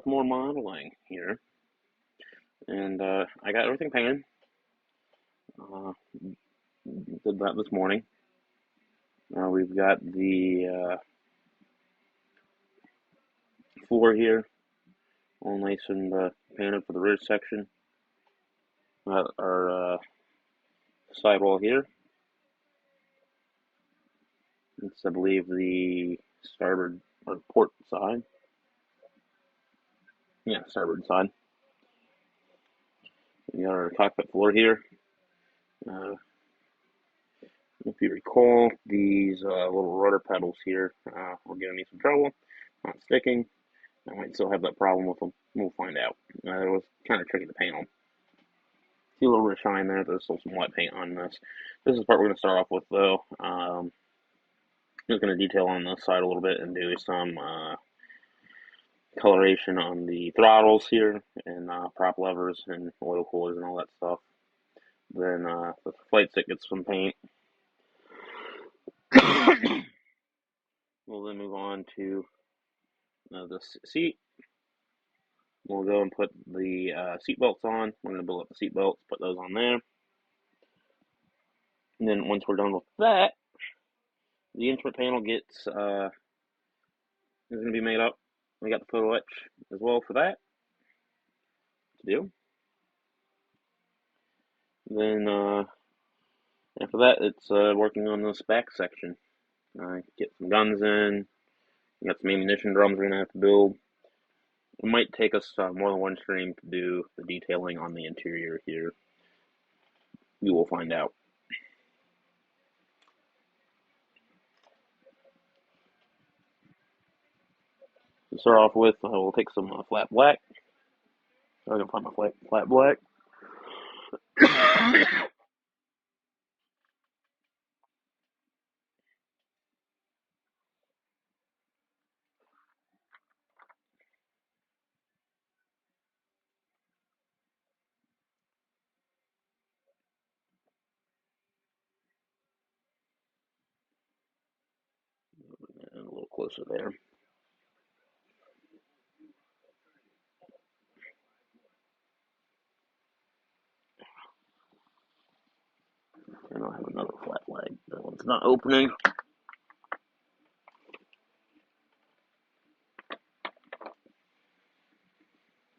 with more modeling here, and I got everything painted. Uh, did that this morning. We've got the floor here all nice and painted for the rear section. Our sidewall here. It's, I believe, the starboard or port side. Yeah, starboard side. We got our cockpit floor here. If you recall, these little rudder pedals here were giving me some trouble, not sticking. I might still have that problem with them. We'll find out. It was kind of tricky to paint on. See a little bit of shine there. There's still some wet paint on this. This is the part we're going to start off with, though. I'm just going to detail on this side a little bit and do some coloration on the throttles here and prop levers and oil coolers and all that stuff. Then the flight stick gets some paint. We'll then move on to the seat. We'll go and put the seat belts on. We're going to build up the seat belts, put those on there. And then once we're done with that, the instrument panel gets is going to be made up. We got the photo etch as well for that to do. Then after that, it's working on this back section. Get some guns in. We got some ammunition drums we're going to have to build. It might take us more than one stream to do the detailing on the interior here. We will find out. To start off with, we'll take some flat black. I'm going to find my flat black. And a little closer there. And I'll have another flat black. That one's not opening.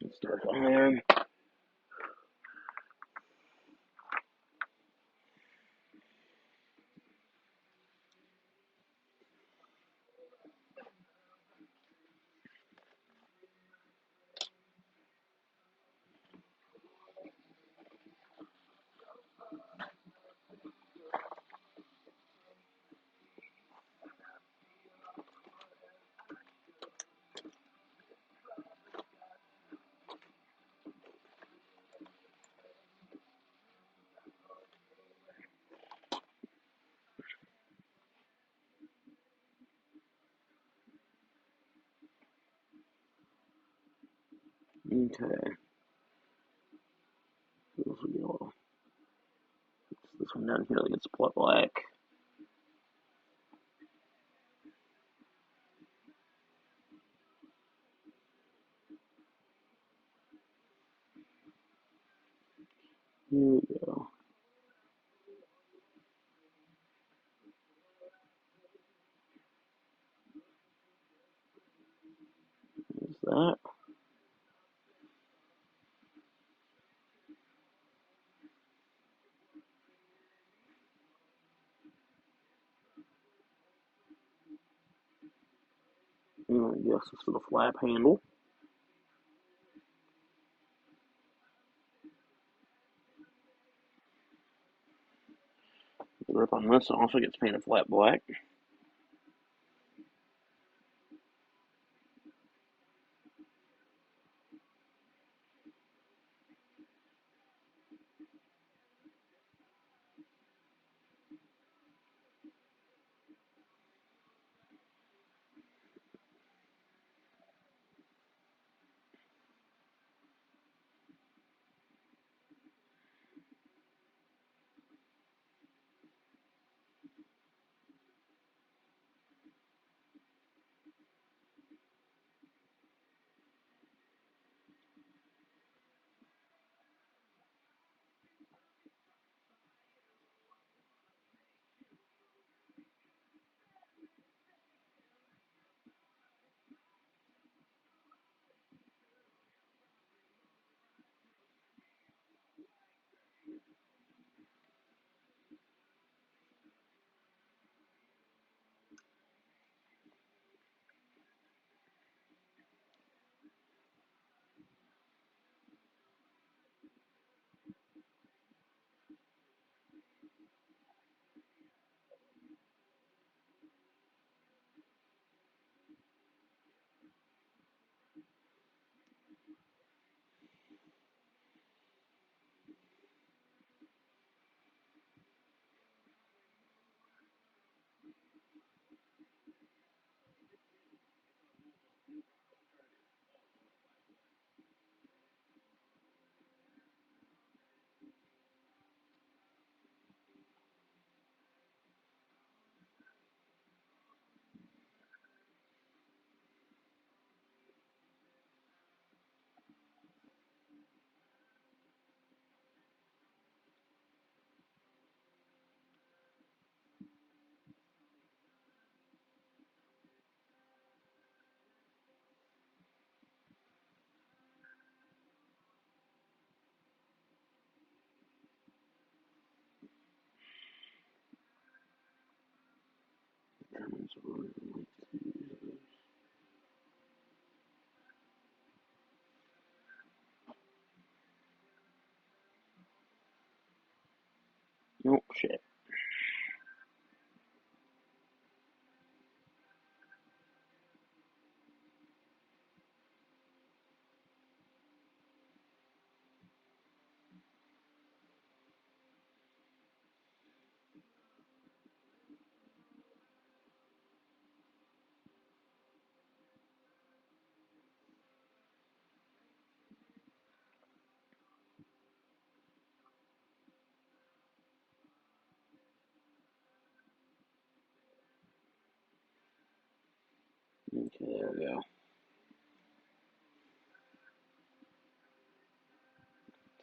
Let's start on there. Okay. This one down here that gets black. Here we go. There's that. And I guess this is the flap handle. The grip on this also gets painted flat black. Oh, shit. Okay, there we go.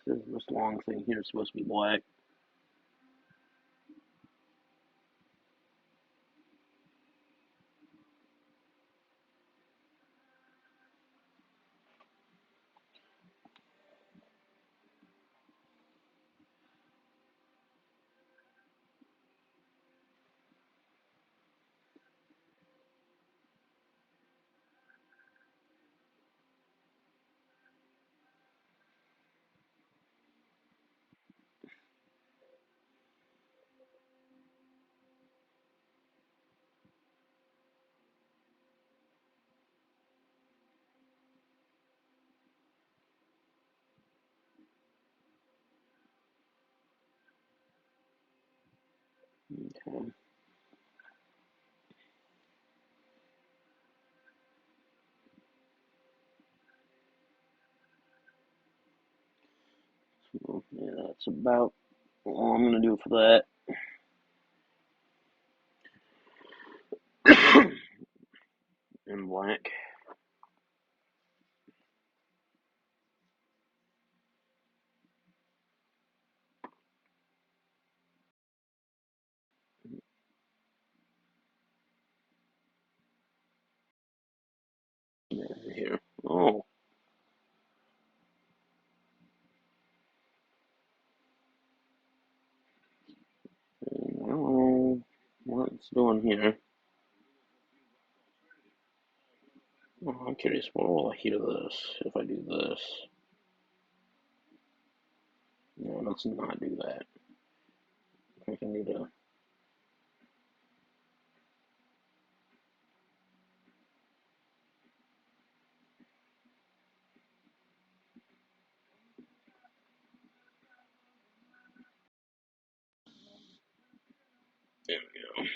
This long thing here is supposed to be black. Okay. So, yeah, that's about all I'm going to do for that. In black. Here. Oh. Well, what it's doing here. Oh, I'm curious, what will I hear this if I do this? No, let's not do that. I think I need to. There we go.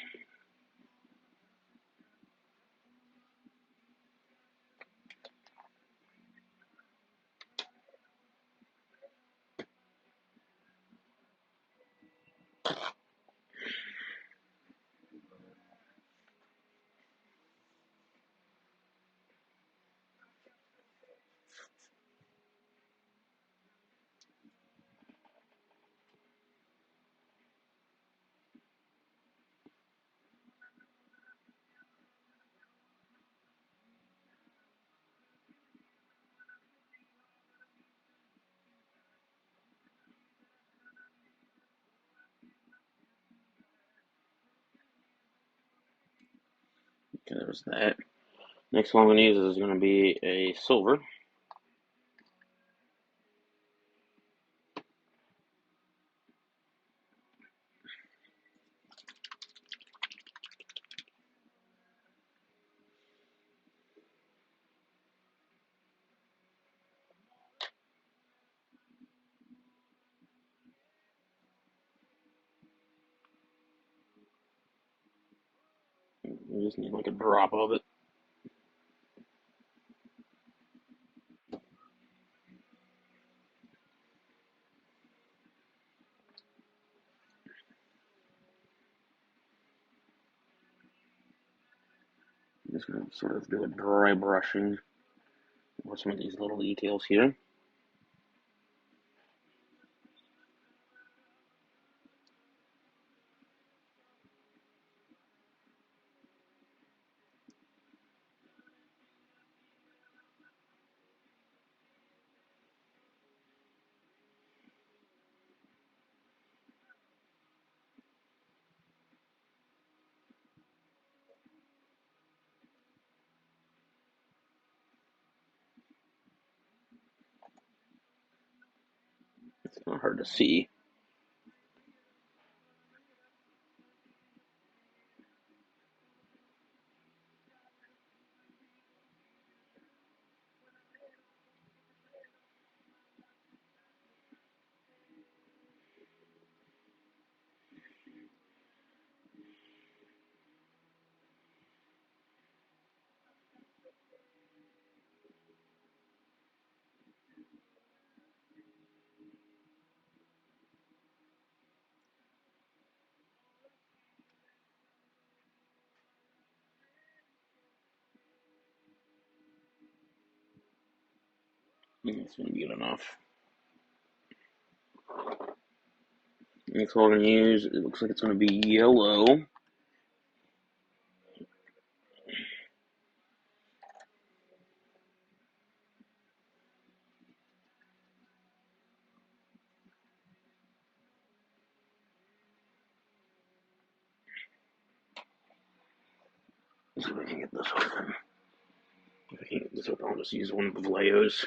Okay, there's that. Next one I'm going to use is going to be a silver. We just need like a drop of it. I'm just going to sort of do a dry brushing over some of these little details here. It's not hard to see. It's going to be good enough. Next color we're going to use, it looks like it's going to be yellow. Let's see if I can get this open. If I can't get this open, I'll just use one of the Valeos.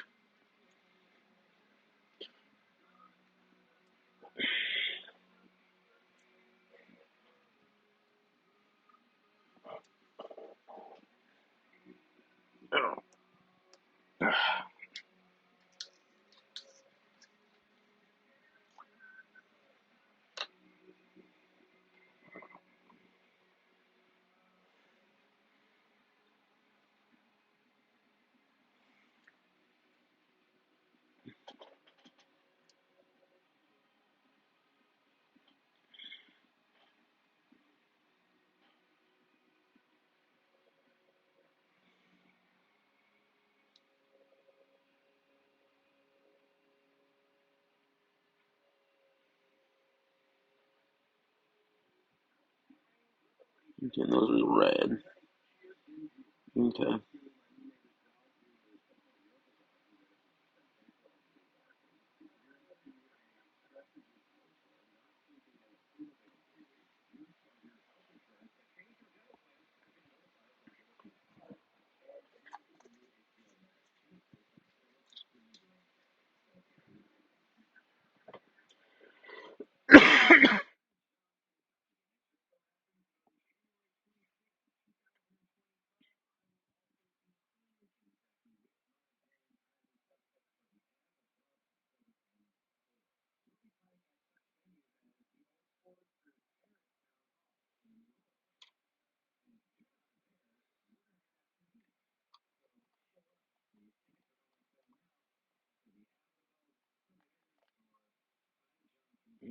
Oh. Okay, and those are red. Okay.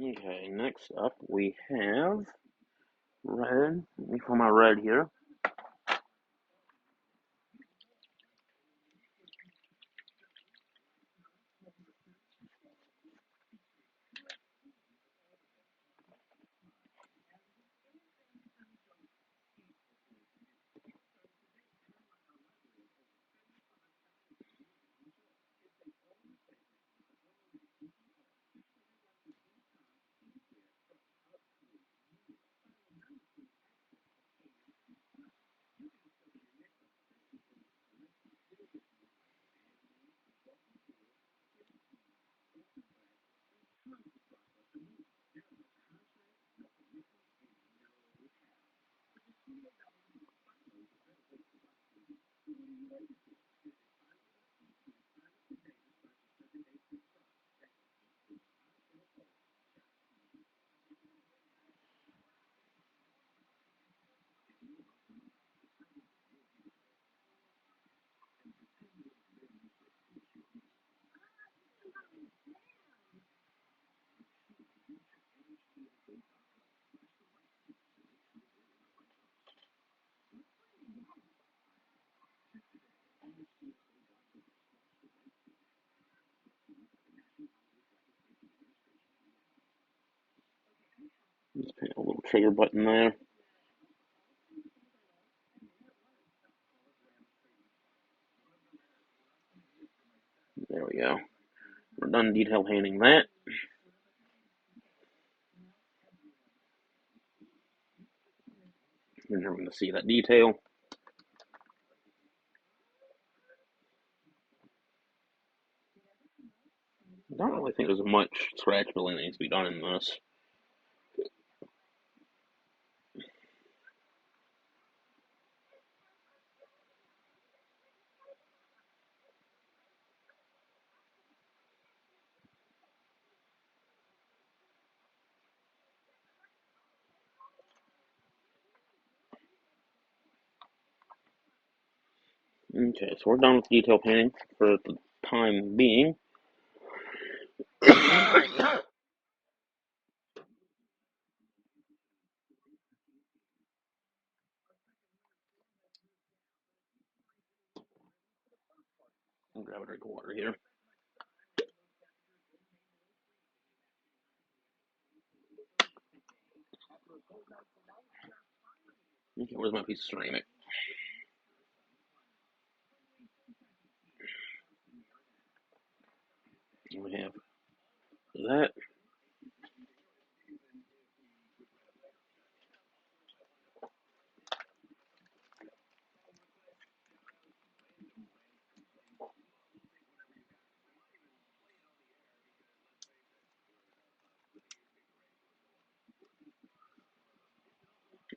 Okay, next up we have red. Let me pull my red here. Let's paint a little trigger button there. There we go. We're done detail painting that. And you're going to see that detail. I don't really think there's much scratch building that needs to be done in this. Okay, so we're done with detail painting for the time being. I'll grab a drink of water here. Okay, where's my piece of ceramic? We have that.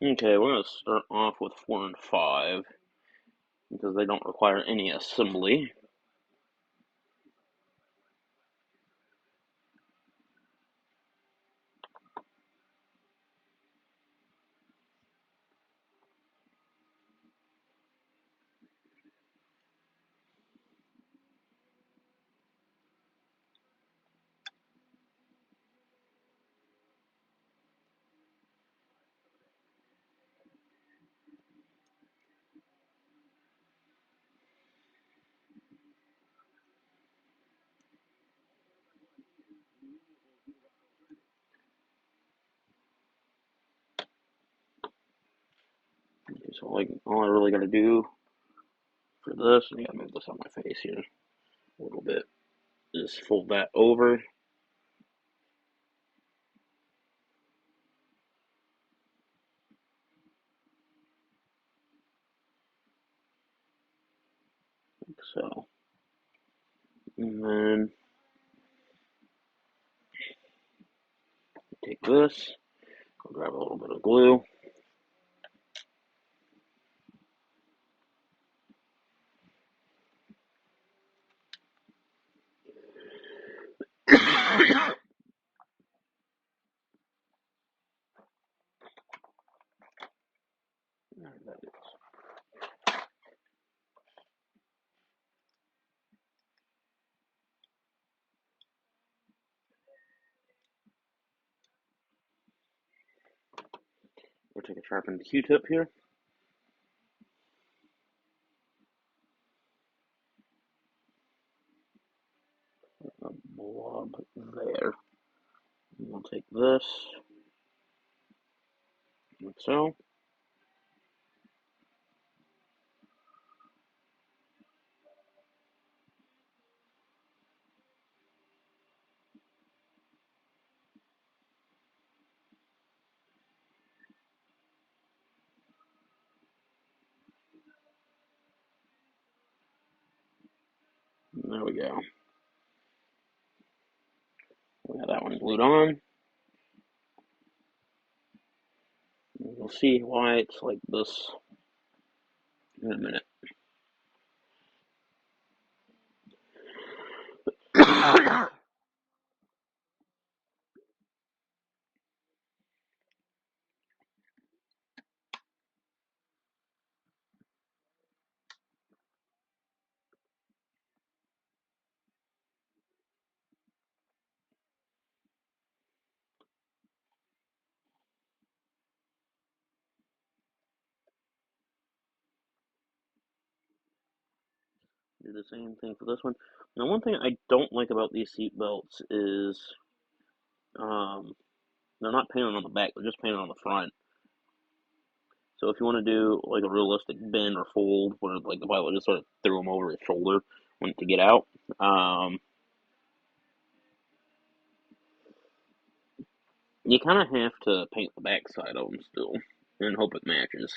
Okay, we're going to start off with 4 and 5 because they don't require any assembly. Okay, so all I really got to do for this, I gotta move this on my face here a little bit, is fold that over. Like so. And then take this, I'll grab a little bit of glue. We'll take a sharpened Q-tip here. A blob there. And we'll take this, like so. And there we go. We got that one glued on. And you'll see why it's like this in a minute. Do the same thing for this one. Now, one thing I don't like about these seat belts is um, they're not painted on the back; they're just painted on the front. So if you want to do like a realistic bend or fold, where like the pilot just sort of threw them over his shoulder when to get out, you kind of have to paint the back side of them still and hope it matches.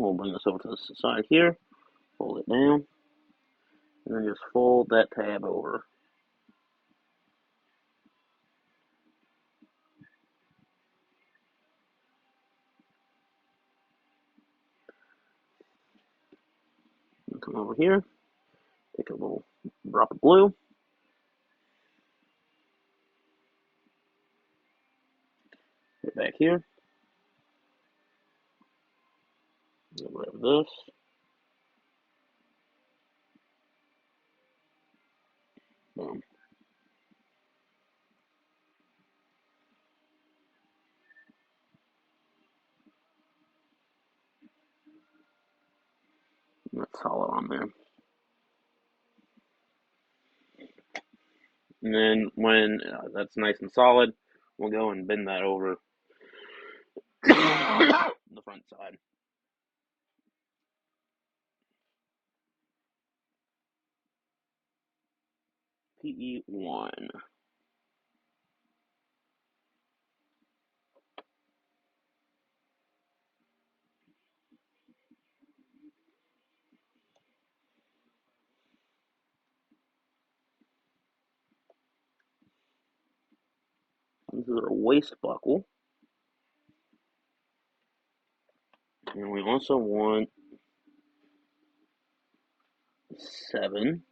we'll bring this over to the side here, fold it down, and then just fold that tab over. And come over here, take a little drop of glue, get back here, get rid of this. Boom. That's solid on there. And then when that's nice and solid, we'll go and bend that over the front side. PE1. This is our waist buckle. And we also want 7.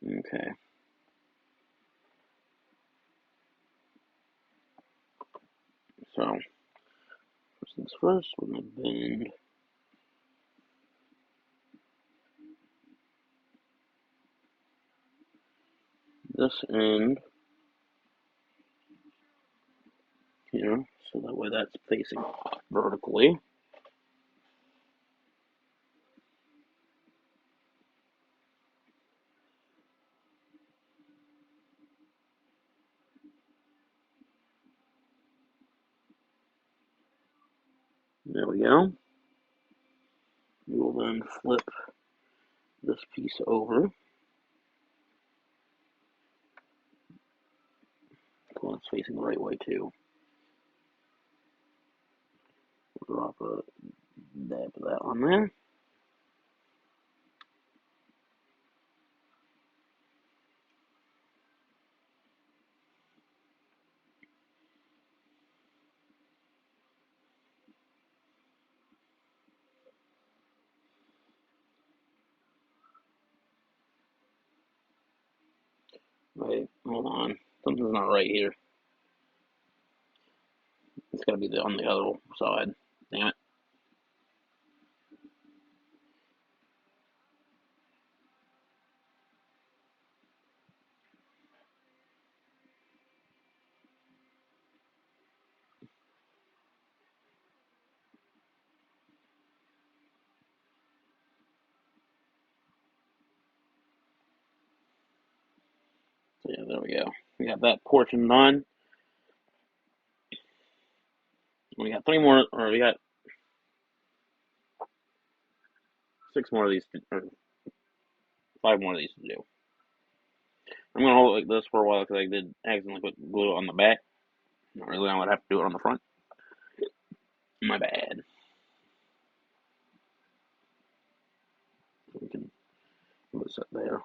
Okay. So, first things first, we're going to bend this end here, so that way that's facing vertically. There we go. We will then flip this piece over, so it's facing the right way too. We'll drop a dab of that on there. Wait, hold on. Something's not right here. It's got to be on the other side. Damn it. So yeah, there we go. We got that portion done. We got 3 more, or we got 6 more of these, or 5 more of these to do. I'm going to hold it like this for a while because I did accidentally put glue on the back. Really, I would have to do it on the front. My bad. We can put this up there.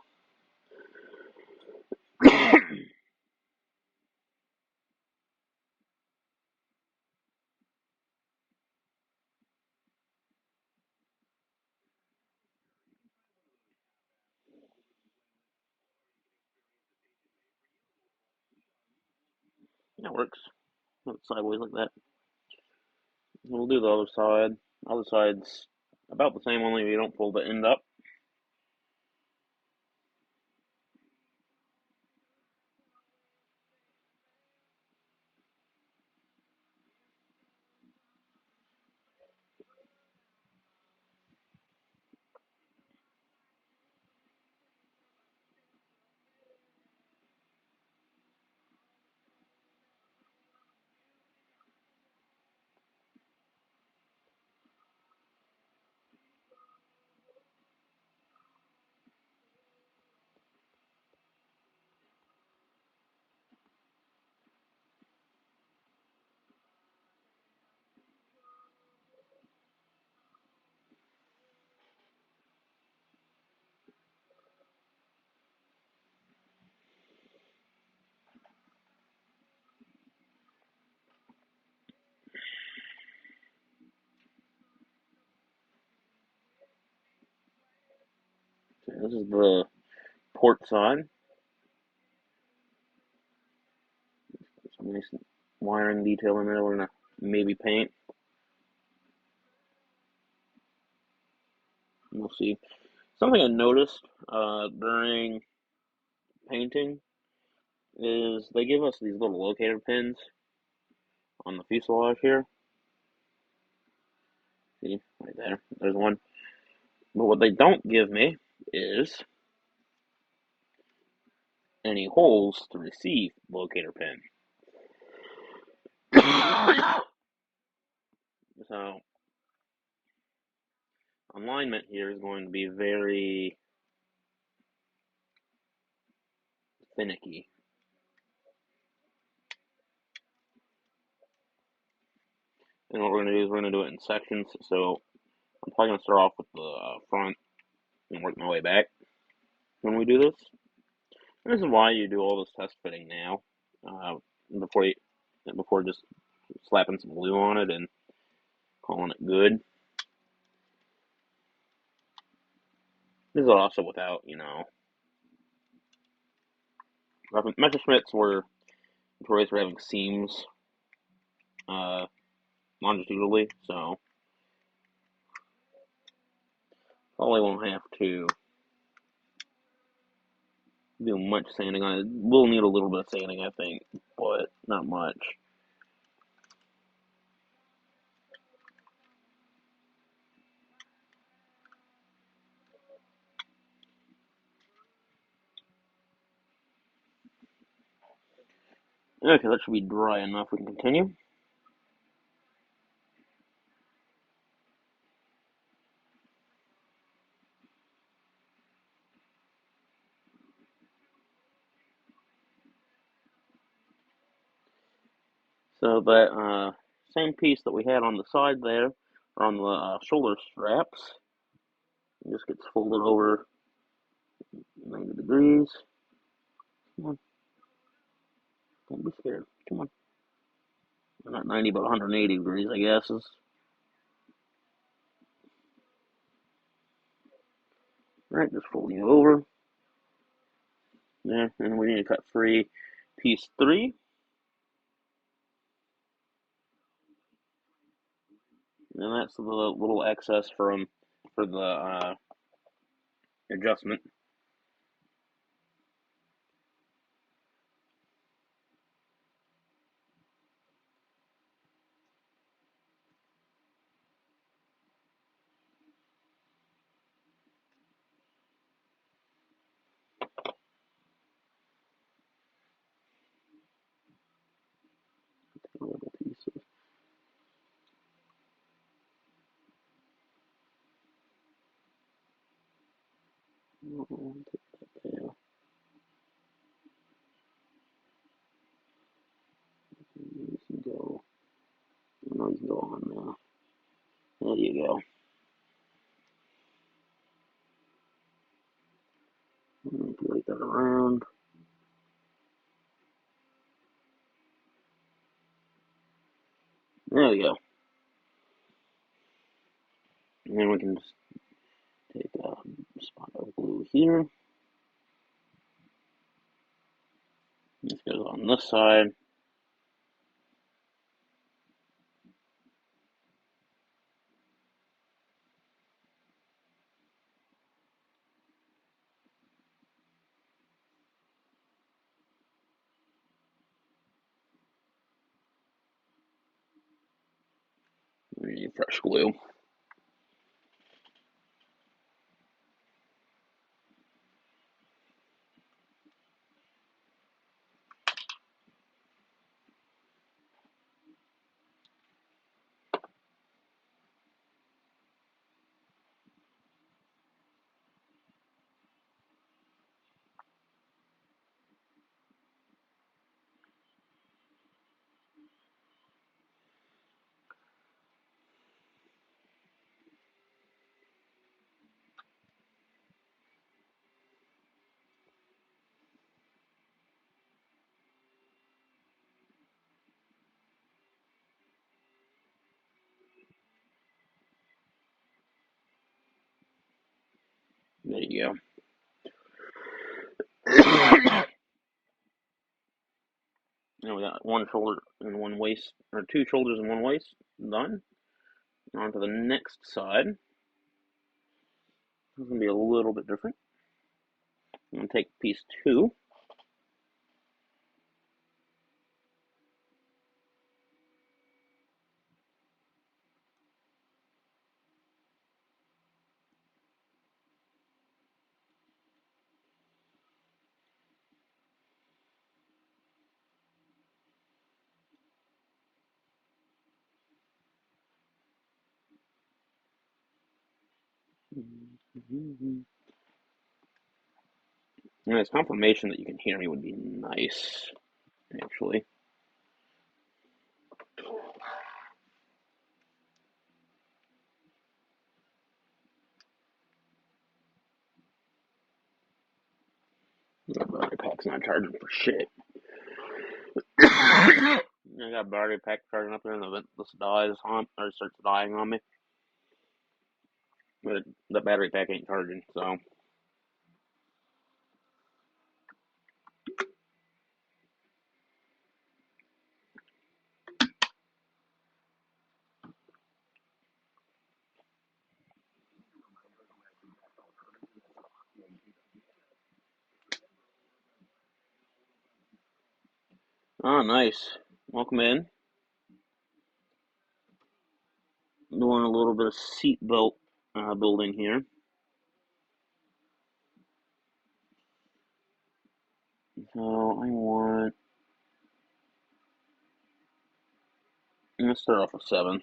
That works. Put it sideways like that. We'll do the other side. Other side's About the same, only you don't pull the end up. Okay, this is the port side. Some nice wiring detail in there. We're gonna maybe paint. We'll see. Something I noticed during painting is they give us these little locator pins on the fuselage here. See, right there. There's one. But what they don't give me is any holes to receive locator pin. So alignment here is going to be very finicky. And what we're going to do is we're going to do it in sections. So I'm probably going to start off with the front and work my way back when we do this. And this is why you do all this test fitting now, uh, before you, before just slapping some glue on it and calling it good. This is also without, Messerschmitts were notorious for having seams uh, longitudinally, so probably won't have to do much sanding on it. We'll need a little bit of sanding, I think, but not much. Okay, that should be dry enough. We can continue. So that same piece that we had on the side there, or on the shoulder straps, just gets folded over 90 degrees. Come on. Don't be scared. Come on. Not 90, but 180 degrees, I guess. Alright, just folding it over. There, and we need to cut free piece 3. And that's the little excess for the adjustment. Little pieces. Oh, take that tail. You can go. I know you can go on there. There you go. Manipulate that around. There we go. And then we can just take a spot of glue here. This goes on this side. We need fresh glue. There you go. Now we got one shoulder and one waist, or two shoulders and one waist done. On to the next side. It's going to be a little bit different. I'm going to take piece 2. And it's confirmation that you can hear me would be nice, actually. The battery pack's not charging for shit. I got battery pack charging up there, and the this dies on, or starts dying on me. But the battery pack ain't charging, so. Oh, nice. Welcome in. Doing a little bit of seat belt building here. So I'm gonna start off with 7.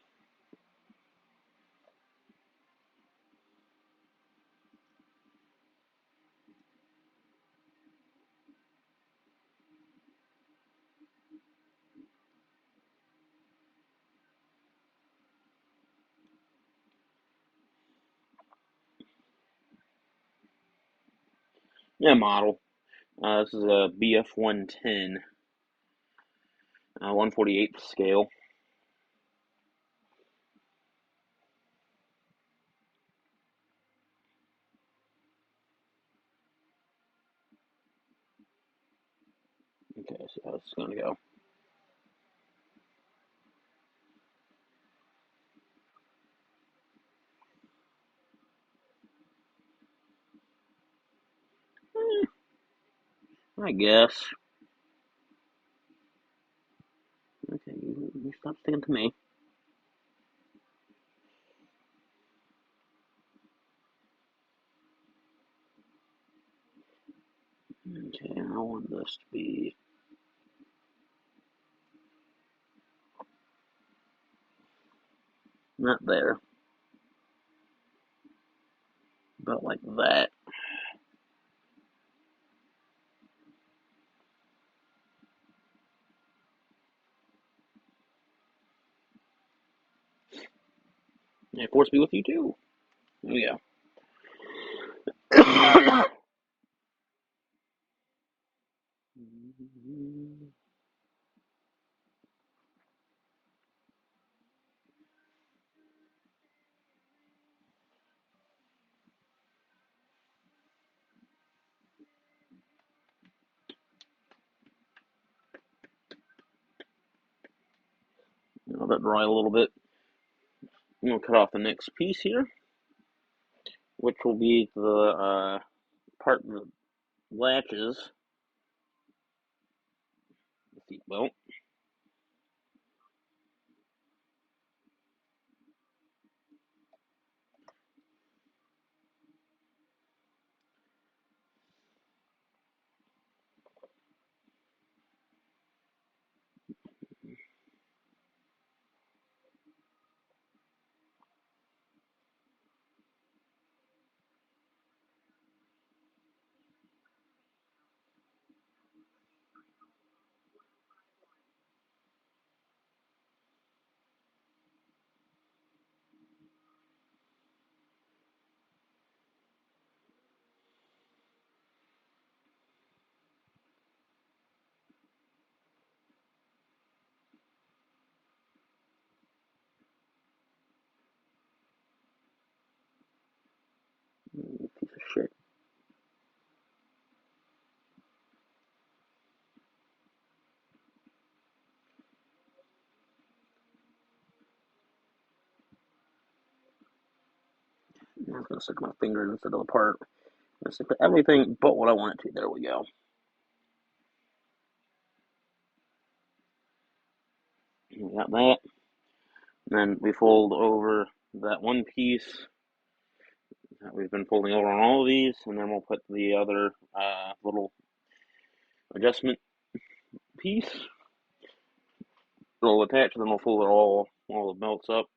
Yeah, model. This is a BF-110, 1/48 scale. Okay, see how this is gonna go. I guess. Okay, you stop sticking to me. Okay, I want this to be not there, but like that. Yeah, force be with you too. Oh yeah. Let that dry a little bit. I'm gonna cut off the next piece here, which will be the part of the latches, the seat belt. Piece of shit. I'm just gonna stick my finger instead of the part. I'm gonna stick to everything but what I want it to. There we go. We got that. And then we fold over that one piece that we've been folding over on all of these, and then we'll put the other little adjustment piece. It'll attach, and then we'll fold it all the belts up.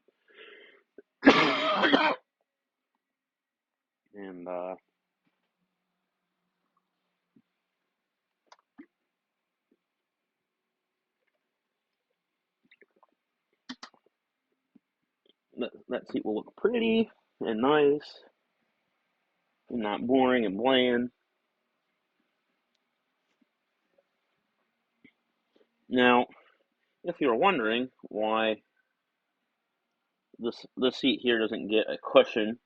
And that seat will look pretty and nice and not boring and bland. Now, if you're wondering why this seat here doesn't get a cushion,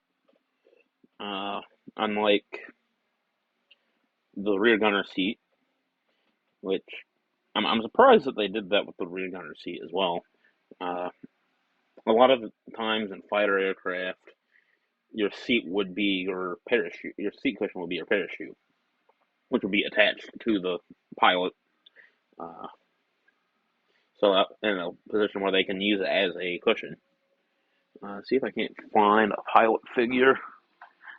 unlike the rear gunner seat, which I'm surprised that they did that with the rear gunner seat as well. A lot of times in fighter aircraft, your seat would be your parachute. Your seat cushion would be your parachute, which would be attached to the pilot. Uh, so in a position where they can use it as a cushion. See if I can't find a pilot figure.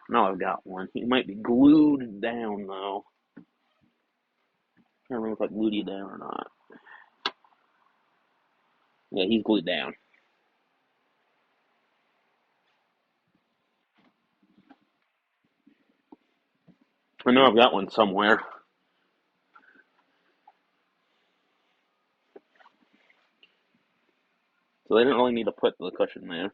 No, I've got one. He might be glued down though. I don't remember if I glued you down or not. Yeah, he's glued down. I know I've got one somewhere. So they didn't really need to put the cushion there.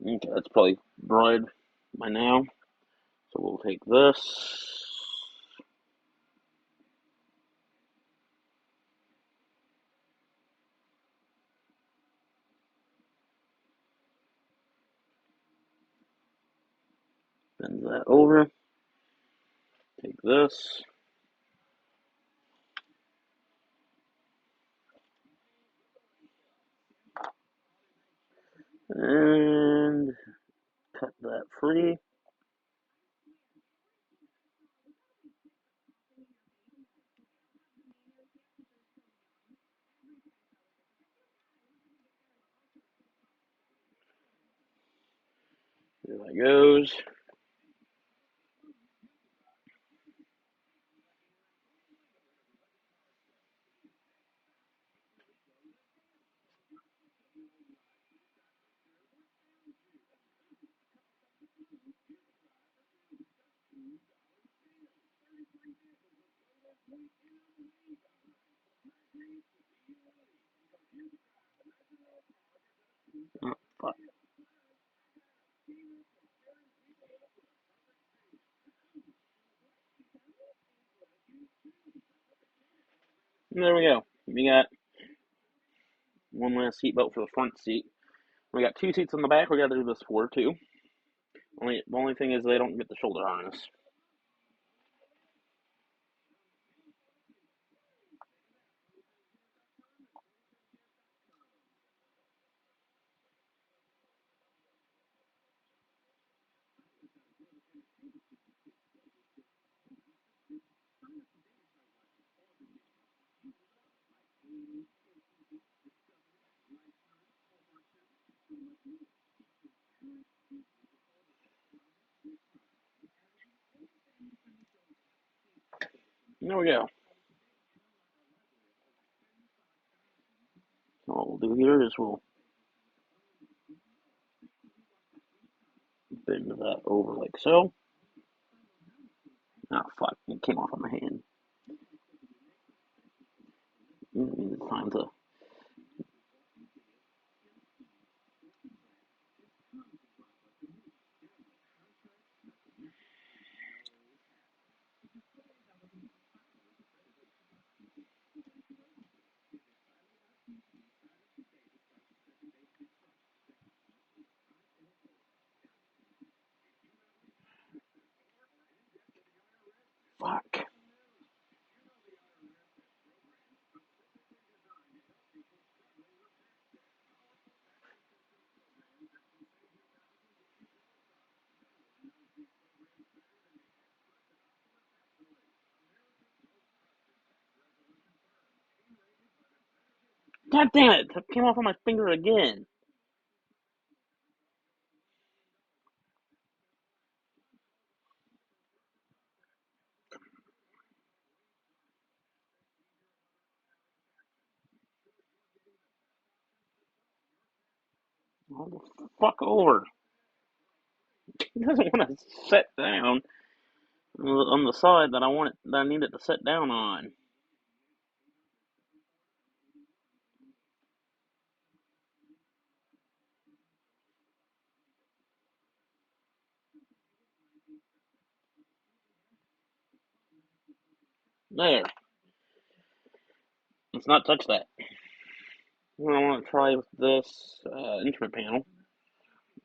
Okay, that's probably dried by now. So we'll take this. Bend that over. Take this. And cut that free. There that goes. Oh, fuck. And there we go. We got one last seat belt for the front seat. We got two seats in the back. We got to do this for too. The only thing is they don't get the shoulder harness. There we go. So what we'll do here is we'll bend that over like so. Oh, fuck. It came off on my hand. It's time to. Fuck. God damn it! It came off on my finger again. Hold the fuck over. He doesn't want to sit down on the side that I want it, that I need it to sit down on. There. Let's not touch that. What I want to try with this instrument panel,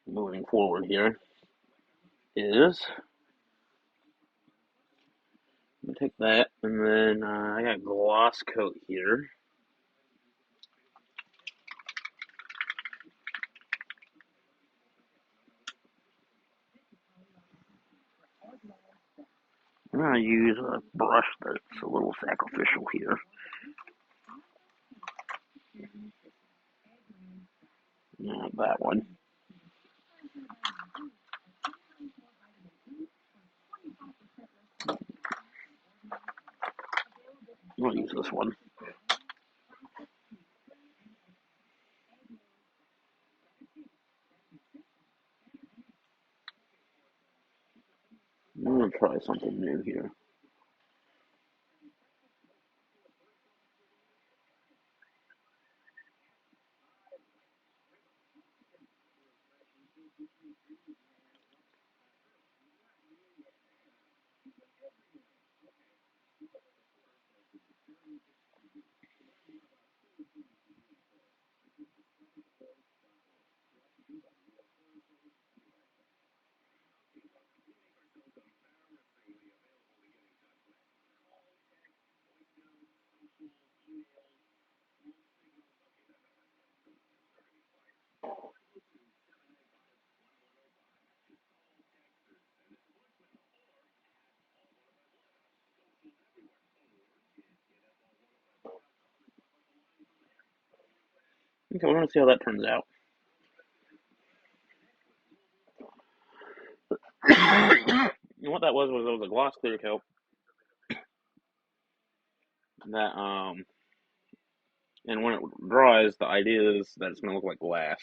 moving forward here, is I'm gonna take that, and then I got gloss coat here. I'm gonna use a brush that's a little sacrificial here. Not that one. I'm gonna use this one. I'm gonna try something new here. Okay, we're gonna see how that turns out. And what that was a gloss clear coat that and when it dries, the idea is that it's gonna look like glass.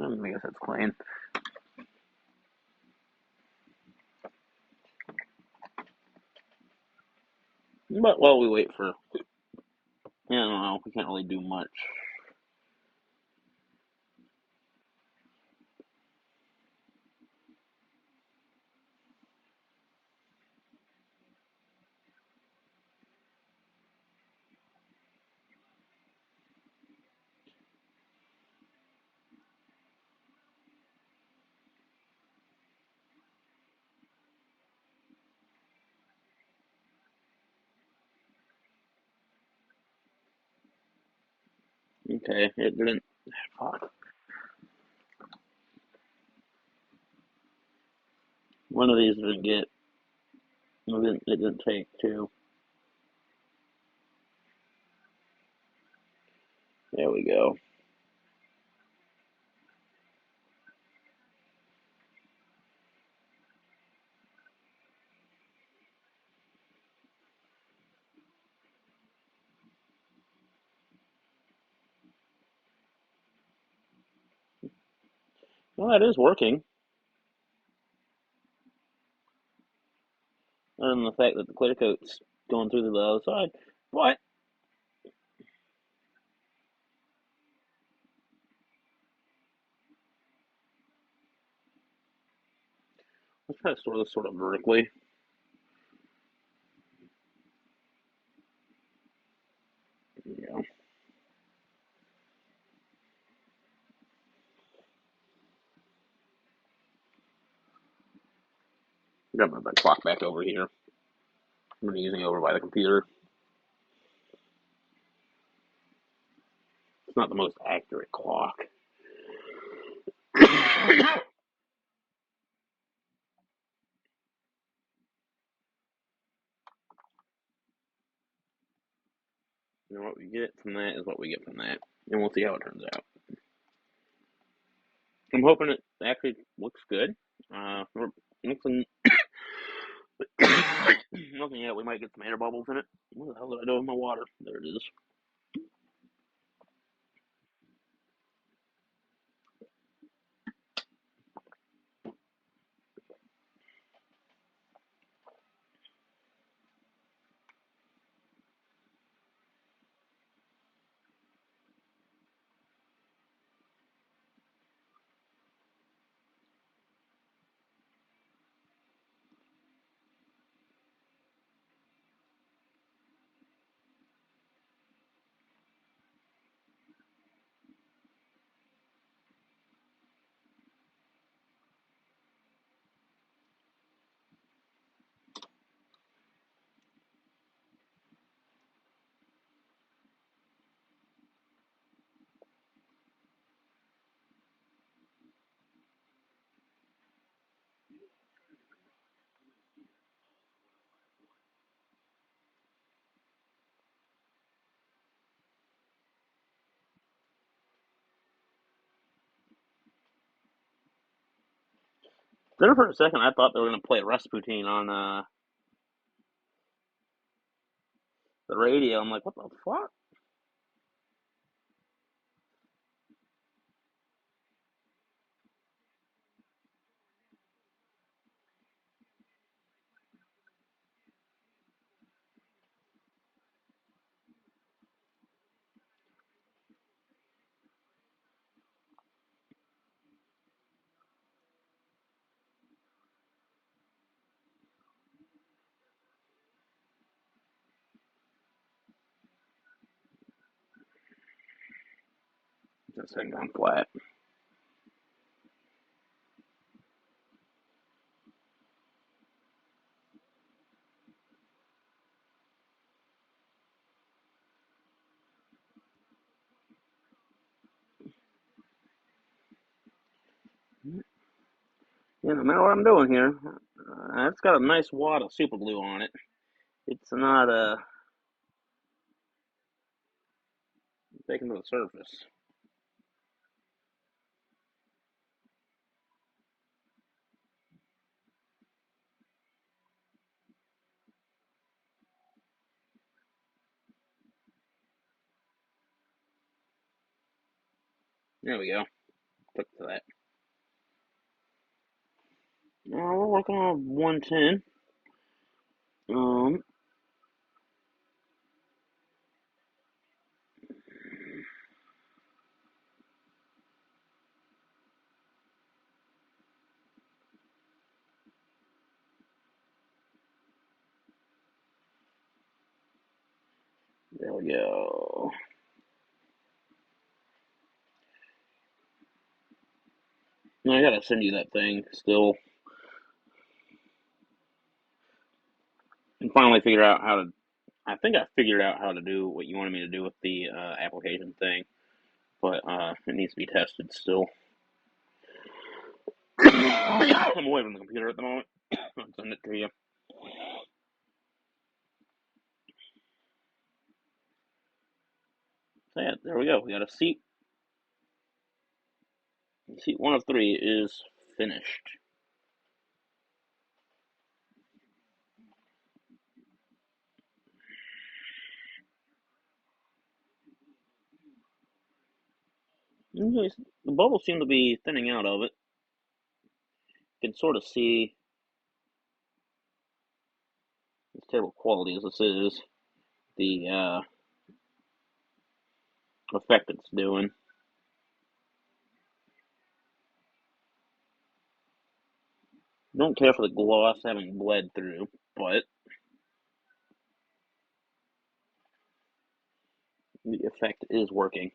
I guess that's clean. But while we wait for, I don't know, we can't really do much. Okay, it didn't. Fuck. One of these didn't get. It didn't take two. There we go. Well, that is working. Other than the fact that the clear coat's going through to the other side. But let's try to store this sort of vertically. Yeah. Got my clock back over here. I'm using it over by the computer. It's not the most accurate clock. You know what we get from that is what we get from that, and we'll see how it turns out. I'm hoping it actually looks good. Looking, looking at it, we might get some air bubbles in it. What the hell did I do with my water? There it is. There for a second, I thought they were going to play Rasputin on the radio. I'm like, what the fuck? Just hang on flat. Yeah, no matter what I'm doing here, it's got a nice wad of super glue on it. It's not taken to the surface. There we go. Took to that. We're working on 110. Um, there we go. Now I gotta send you that thing still, and finally figure out how to. I think I figured out how to do what you wanted me to do with the application thing, but it needs to be tested still. I'm away from the computer at the moment. I'll send it to you. So yeah, there we go. We got a seat. Seat 1 of 3 is finished. The bubbles seem to be thinning out of it. You can sort of see, as terrible quality as this is, the effect it's doing. Don't care for the gloss having bled through, but the effect is working.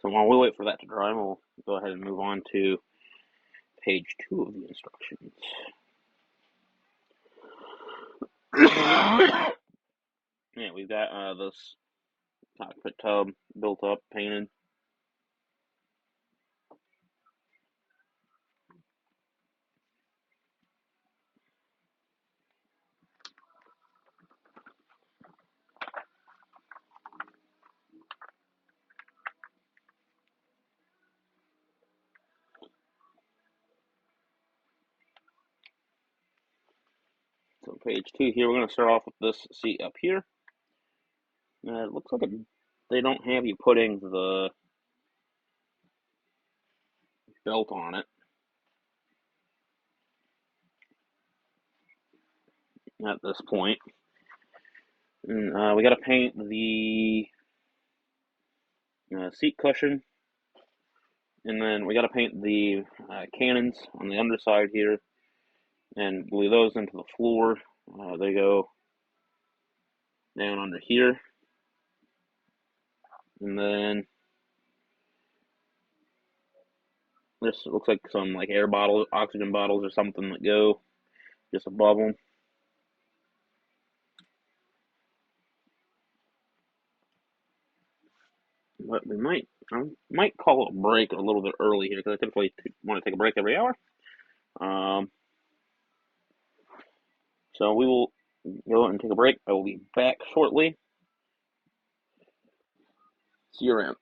So while we wait for that to dry, we'll go ahead and move on to page 2 of the instructions. Yeah, we've got this cockpit tub built up, painted. So page 2 here, we're going to start off with this seat up here. It looks like they don't have you putting the belt on it at this point. And we got to paint the seat cushion, and then we got to paint the cannons on the underside here and glue those into the floor. They go down under here, and then this looks like some like air bottles, oxygen bottles or something that go just above them. But I might call a break a little bit early here because I typically want to take a break every hour. So we will go and take a break. I will be back shortly. See you around.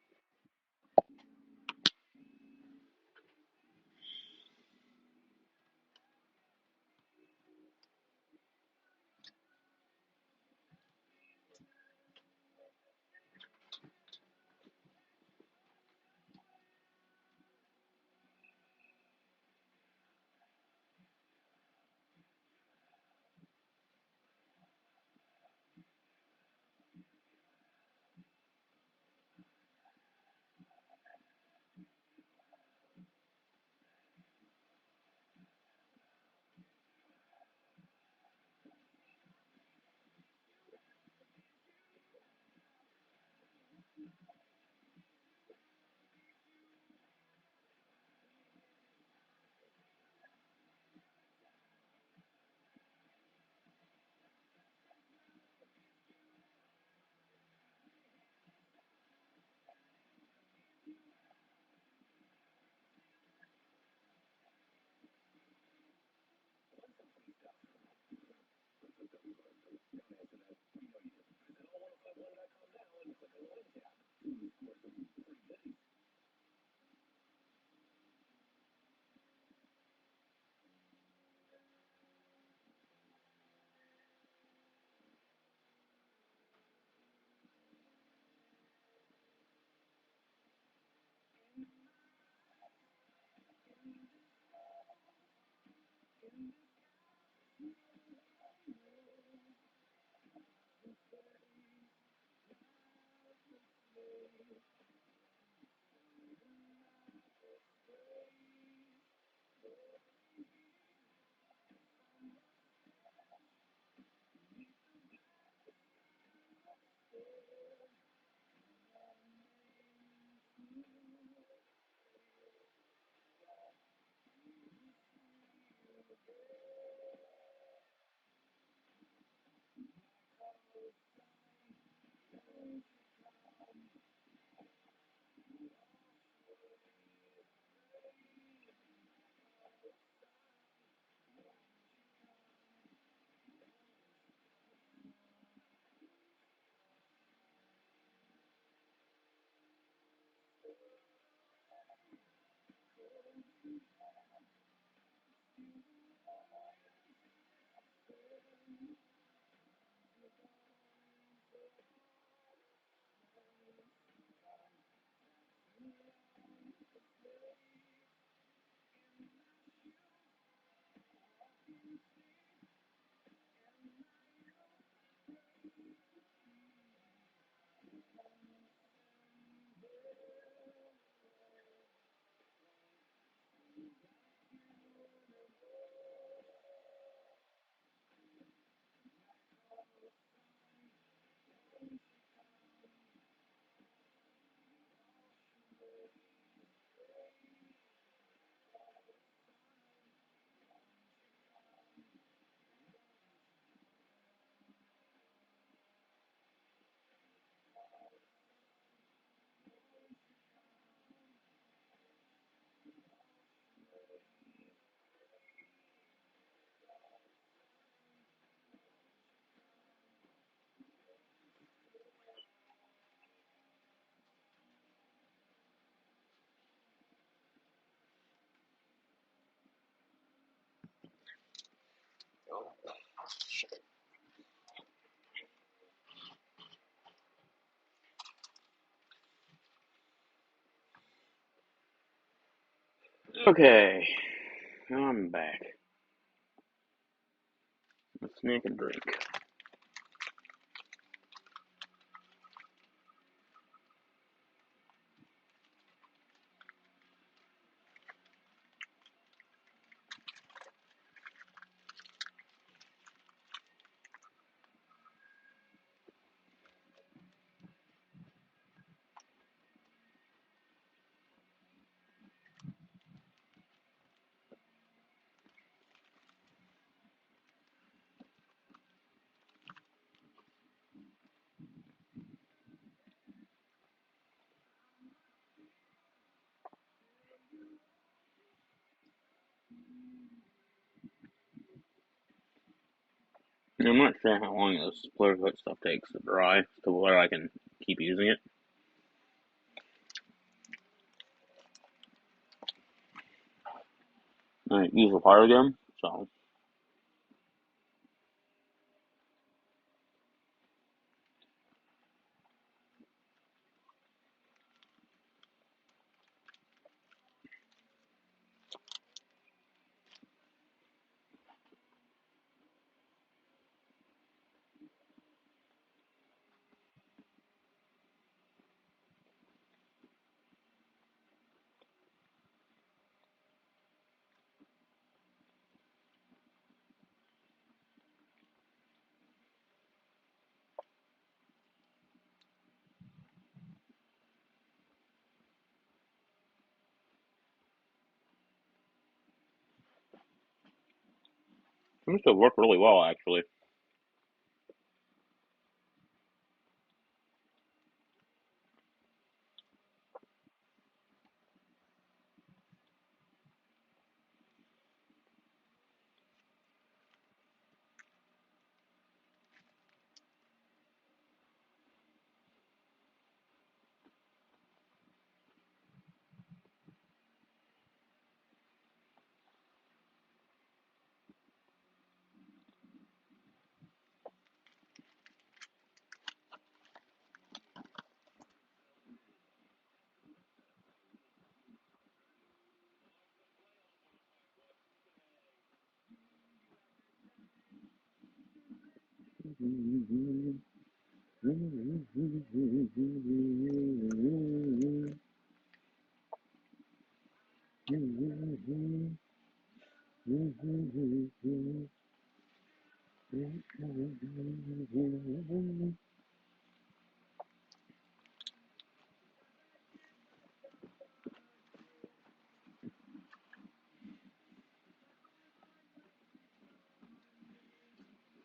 Okay, I'm back. Let's make a drink. I'm not sure how long this Plurfoot stuff takes to dry to where I can keep using it. I use the fire again, so it seems to work really well actually.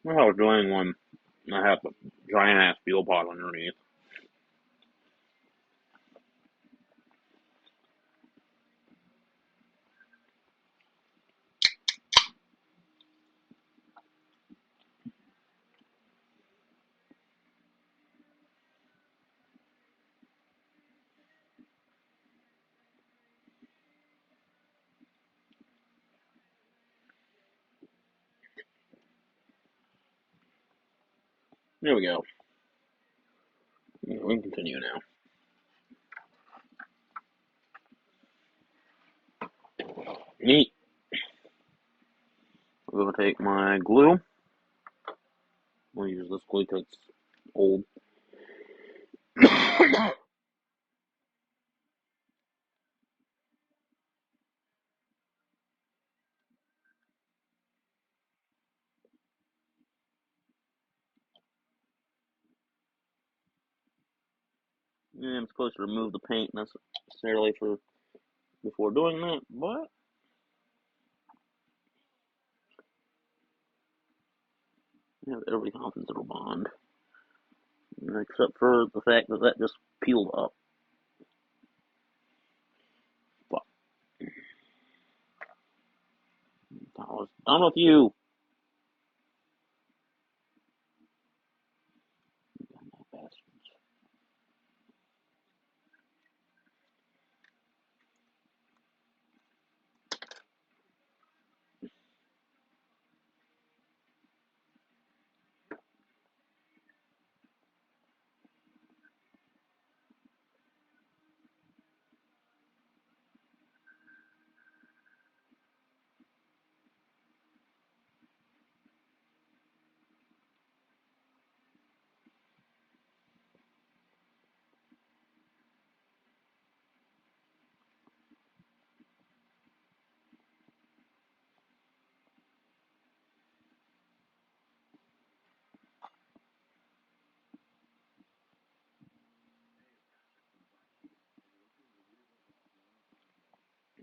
What I was doing when I have a giant ass fuel pod underneath. There we go. We can continue now. Neat. going to take my glue. We'll use this glue because it's old. And I'm supposed to remove the paint necessarily before doing that, but I have every confidence it'll bond. Except for the fact that that just peeled up. But I was done with you.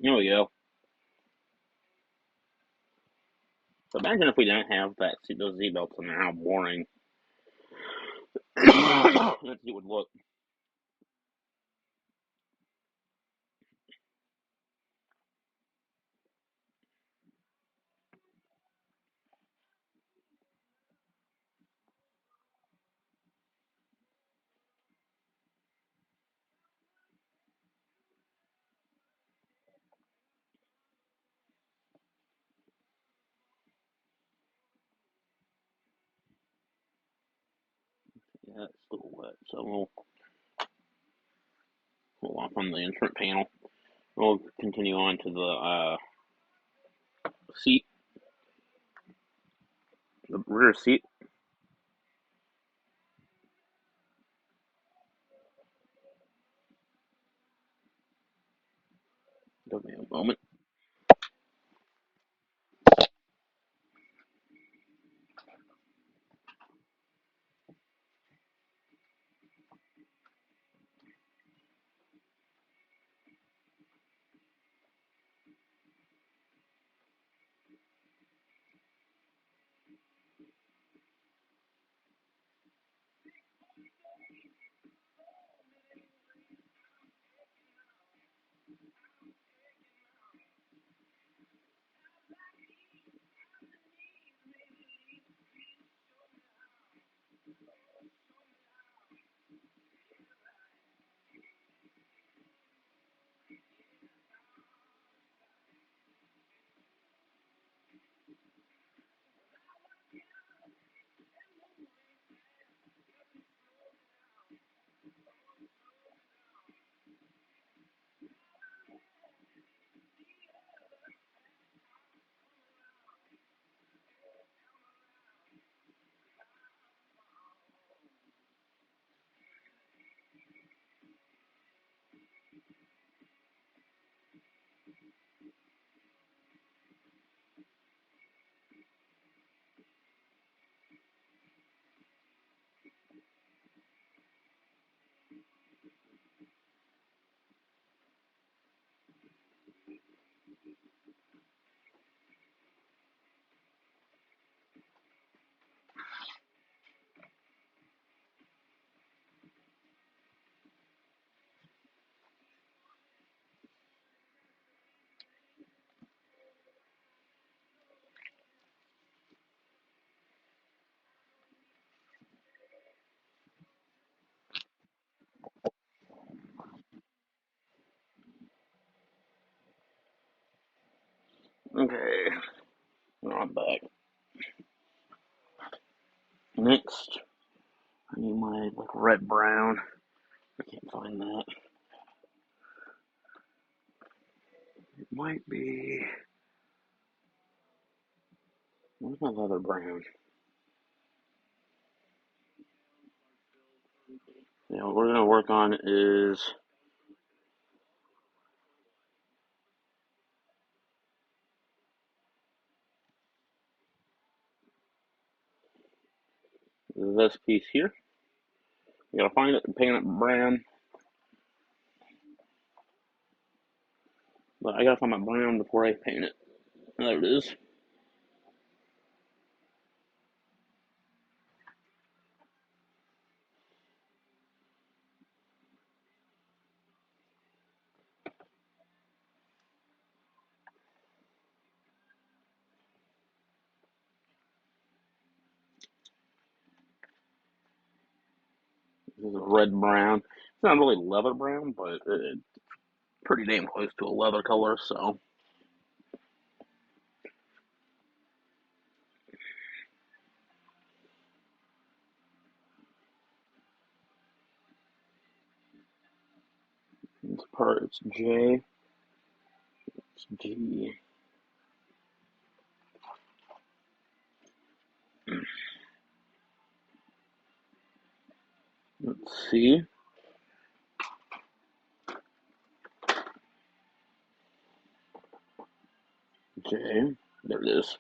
There we go. So imagine if we didn't have those Z-belts in there, how boring it would look. Yeah, it's still wet, so we'll pull off on the instrument panel. We'll continue on to the seat, the rear seat. Give me a moment. Okay, now I'm back. Next, I need my red brown. I can't find that. It might be. Where's my leather brown? Yeah, what we're gonna work on is this piece here. You gotta find it and paint it brown. But I gotta find my brown before I paint it. There it is. This is a red brown. It's not really leather brown, but it's pretty damn close to a leather color, so. This part, it's J, it's G. Let's see. J. There it is.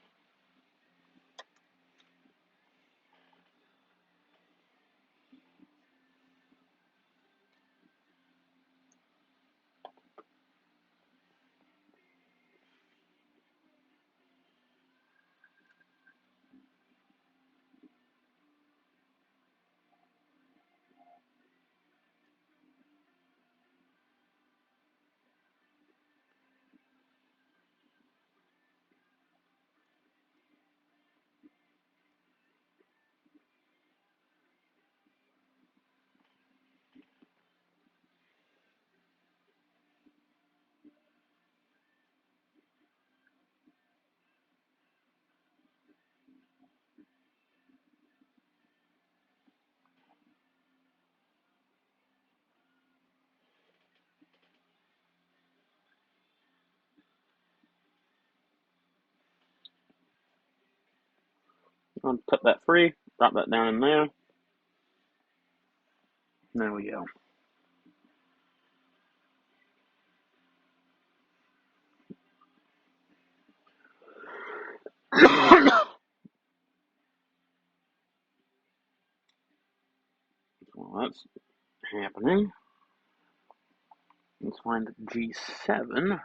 I'll cut that free, drop that down in there. There we go. Well, that's happening. Let's find G7.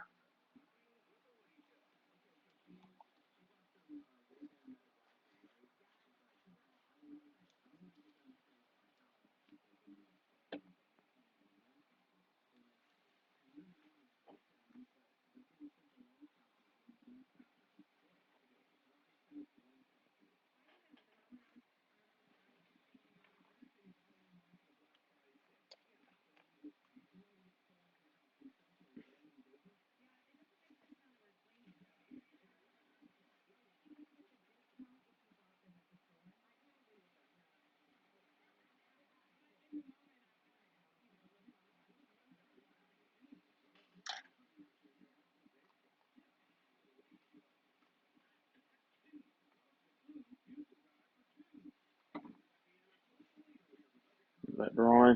Is that dry?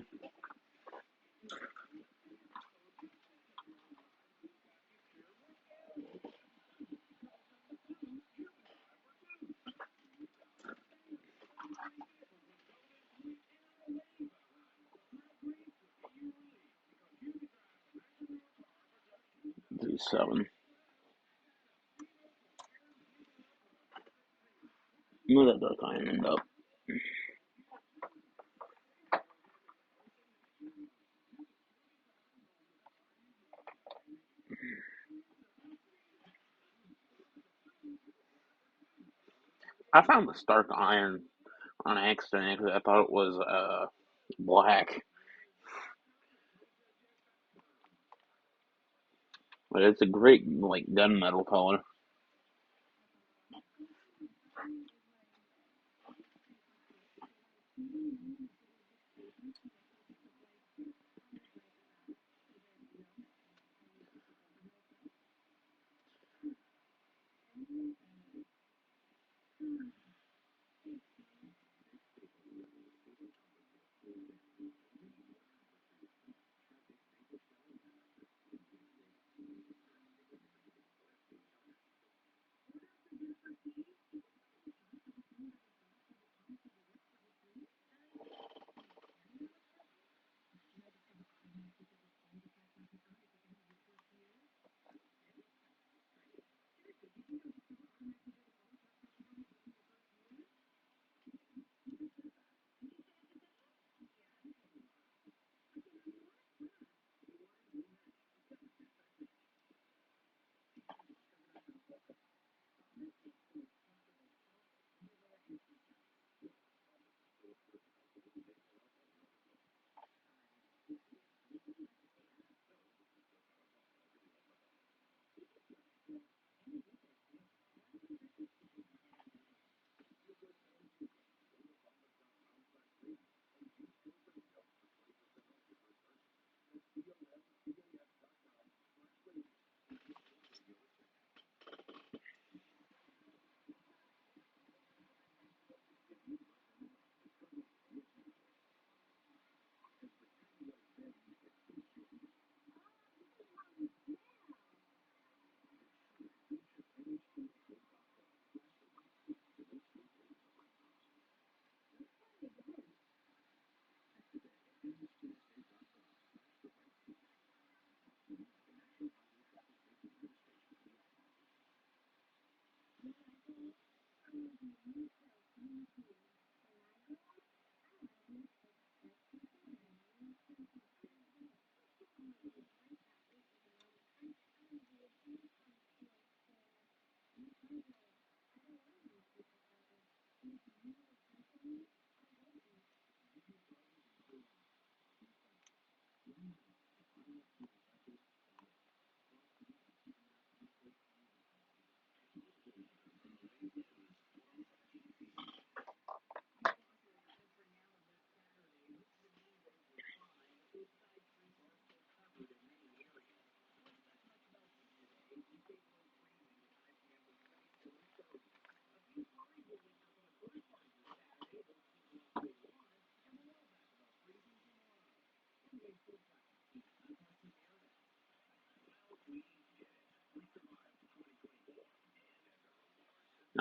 G7. Where did that dark iron end up? I found the dark iron on accident because I thought it was black. But it's a great, like, gunmetal color.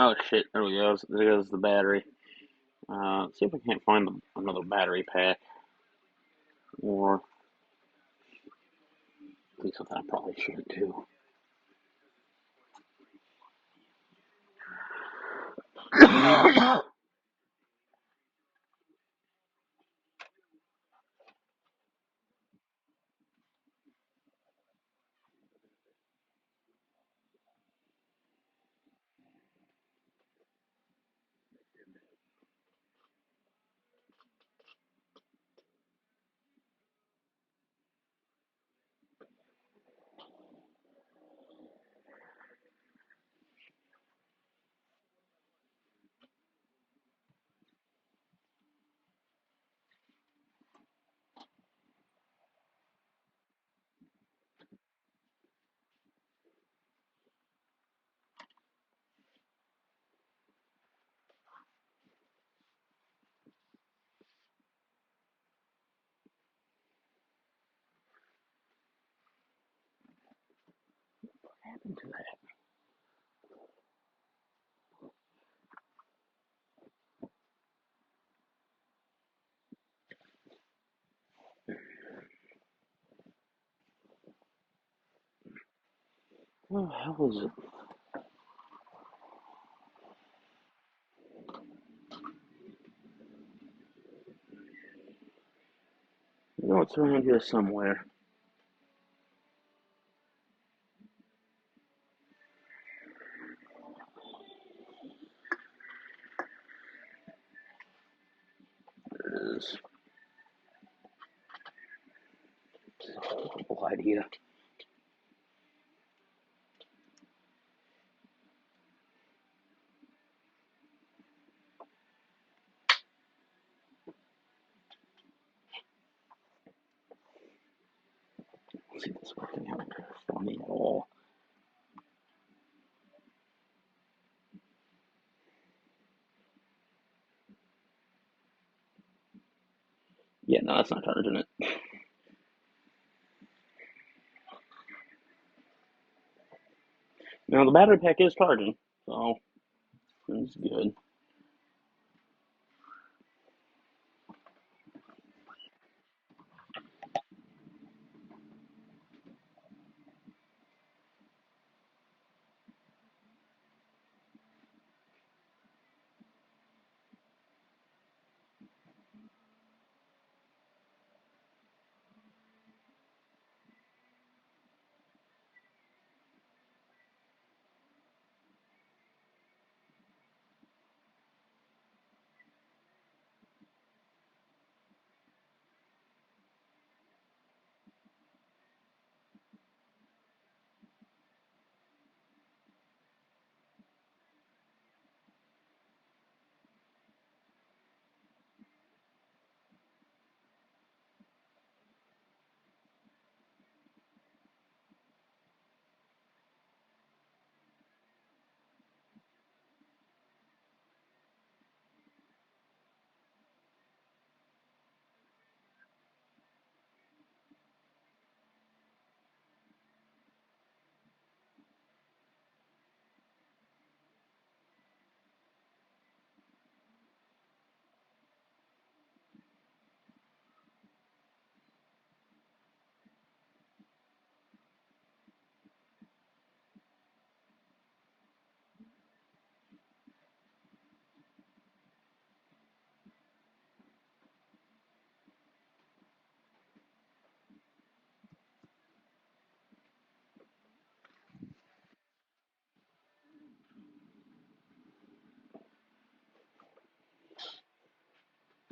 Oh shit, there we go. There goes the battery. Let's see if I can't find another battery pack. Or at least something I probably shouldn't do. What happened to that? Oh, how was it? You know it's around here somewhere. There it is. It's a horrible idea. Let's see this working out for me at all. Yeah, no, that's not charging it. Now the battery pack is charging, so it's good.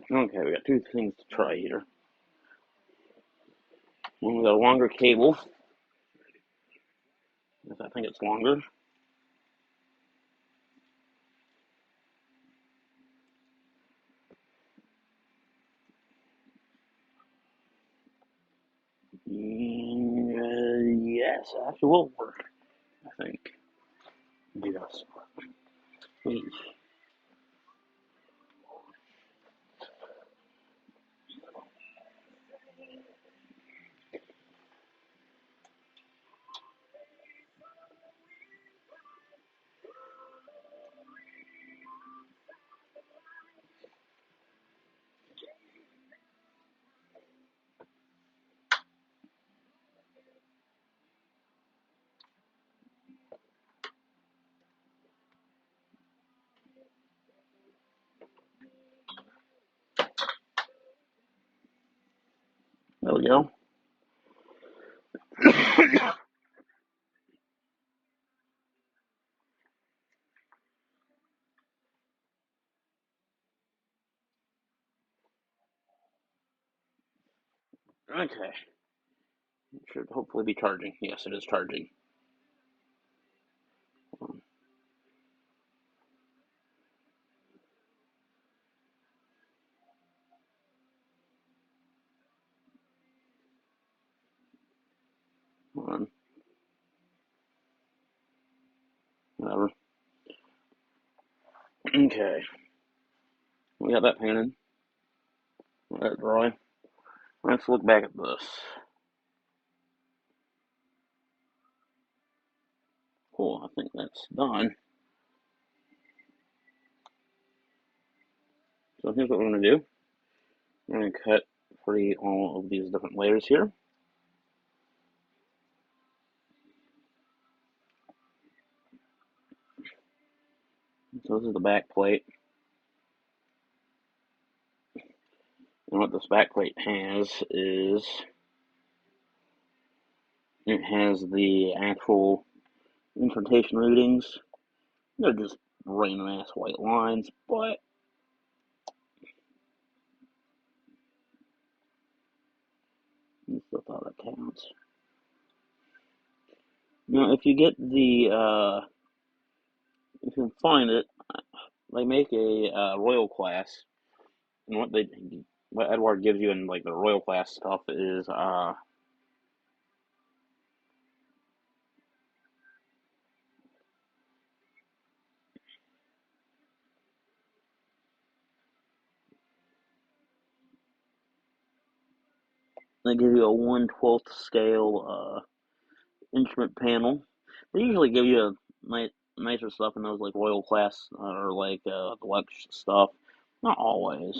Okay, we got two things to try here. One with a longer cable. I think it's longer. Yes, actually will work. I think. Yes. There we go. Okay. It should hopefully be charging. Yes, it is charging. Hold on. Whatever. Okay. We got that painted. That dry. Let's look back at this. Cool. I think that's done. So here's what we're going to do. We're going to cut free all of these different layers here. So this is the back plate. And what this back plate has is it has the actual indentation readings. They're just random ass white lines, but that's all that counts. Now, if you get the, if you can find it, they make a royal class, and what Eduard gives you in like the royal class stuff is they give you a 1/12 scale instrument panel. They usually give you a nicer stuff in those like royal class or like deluxe stuff. Not always.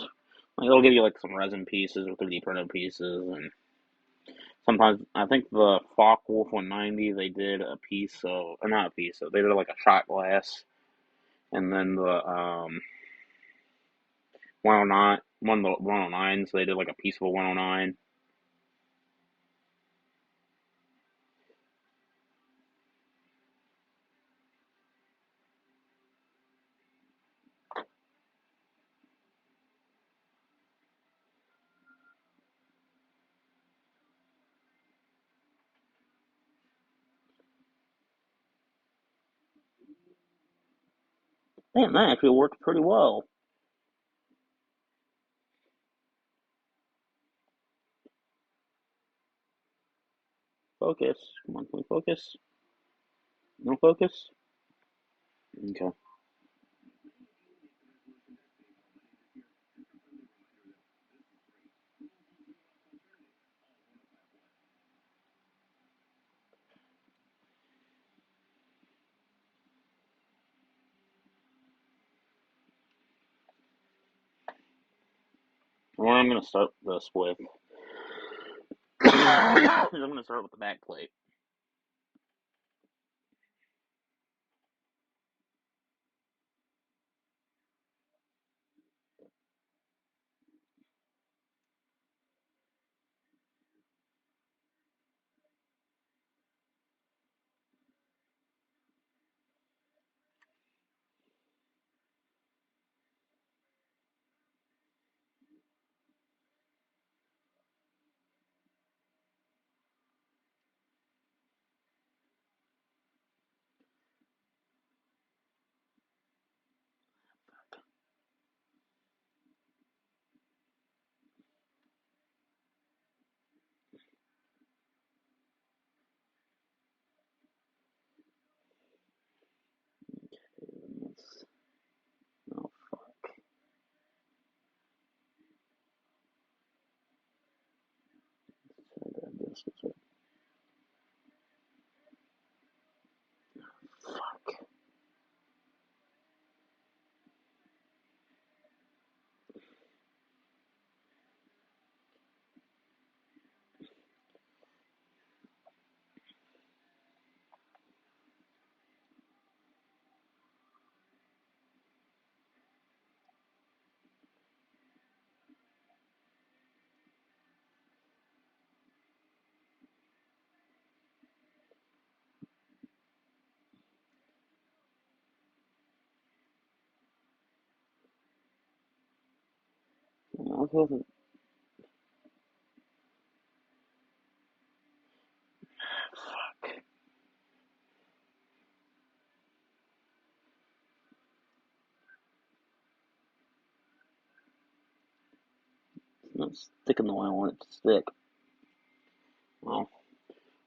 Like they'll give you like some resin pieces or 3D printed pieces, and sometimes I think the Focke-Wulf 190 they did a piece of, or not a piece of, they did like a shot glass, and then the 109 one of the 109s they did like a piece of a 109. Damn, that actually worked pretty well. Focus. Come on, can we focus? No focus? Okay. What I'm going to start this with, I'm going to start with the back plate. this way. Fuck. Fuck. It's not sticking the way I want it to stick. Well,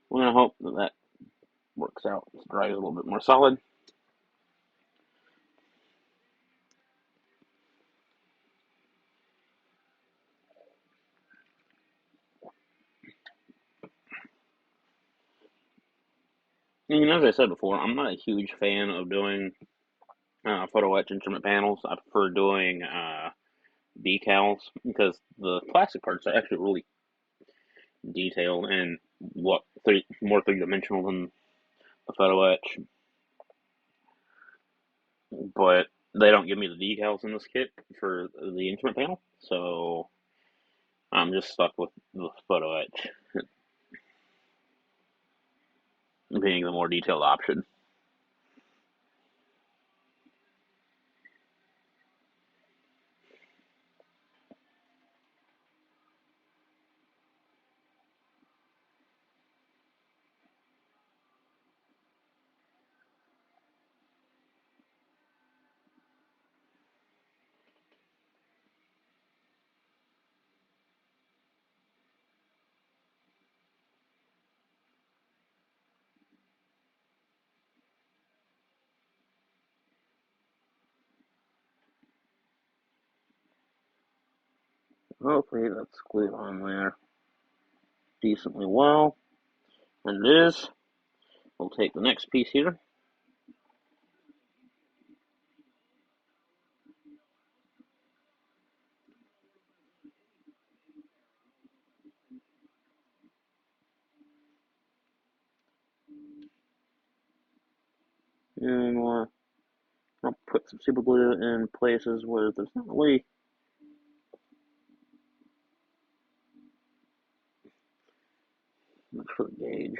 we're gonna hope that that works out. This dries a little bit more solid. And as I said before, I'm not a huge fan of doing photo etch instrument panels. I prefer doing decals because the plastic parts are actually really detailed and more three dimensional than the photo etch. But they don't give me the decals in this kit for the instrument panel, so I'm just stuck with the photo etch being the more detailed option. Hopefully that's glued on there decently well, and it is. We'll take the next piece here. And I'll put some super glue in places where there's not really much for the gauge.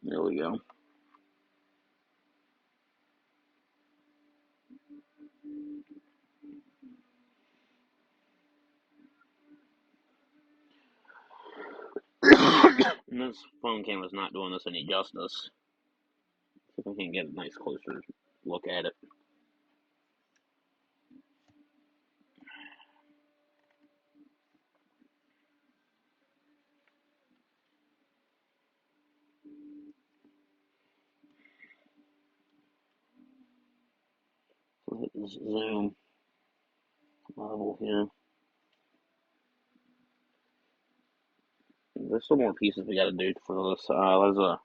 There we go. And this phone camera's not doing this any justice. See if I can get a nice closer look at it. So hit the zoom level here. There's some more pieces we gotta do for this. There's a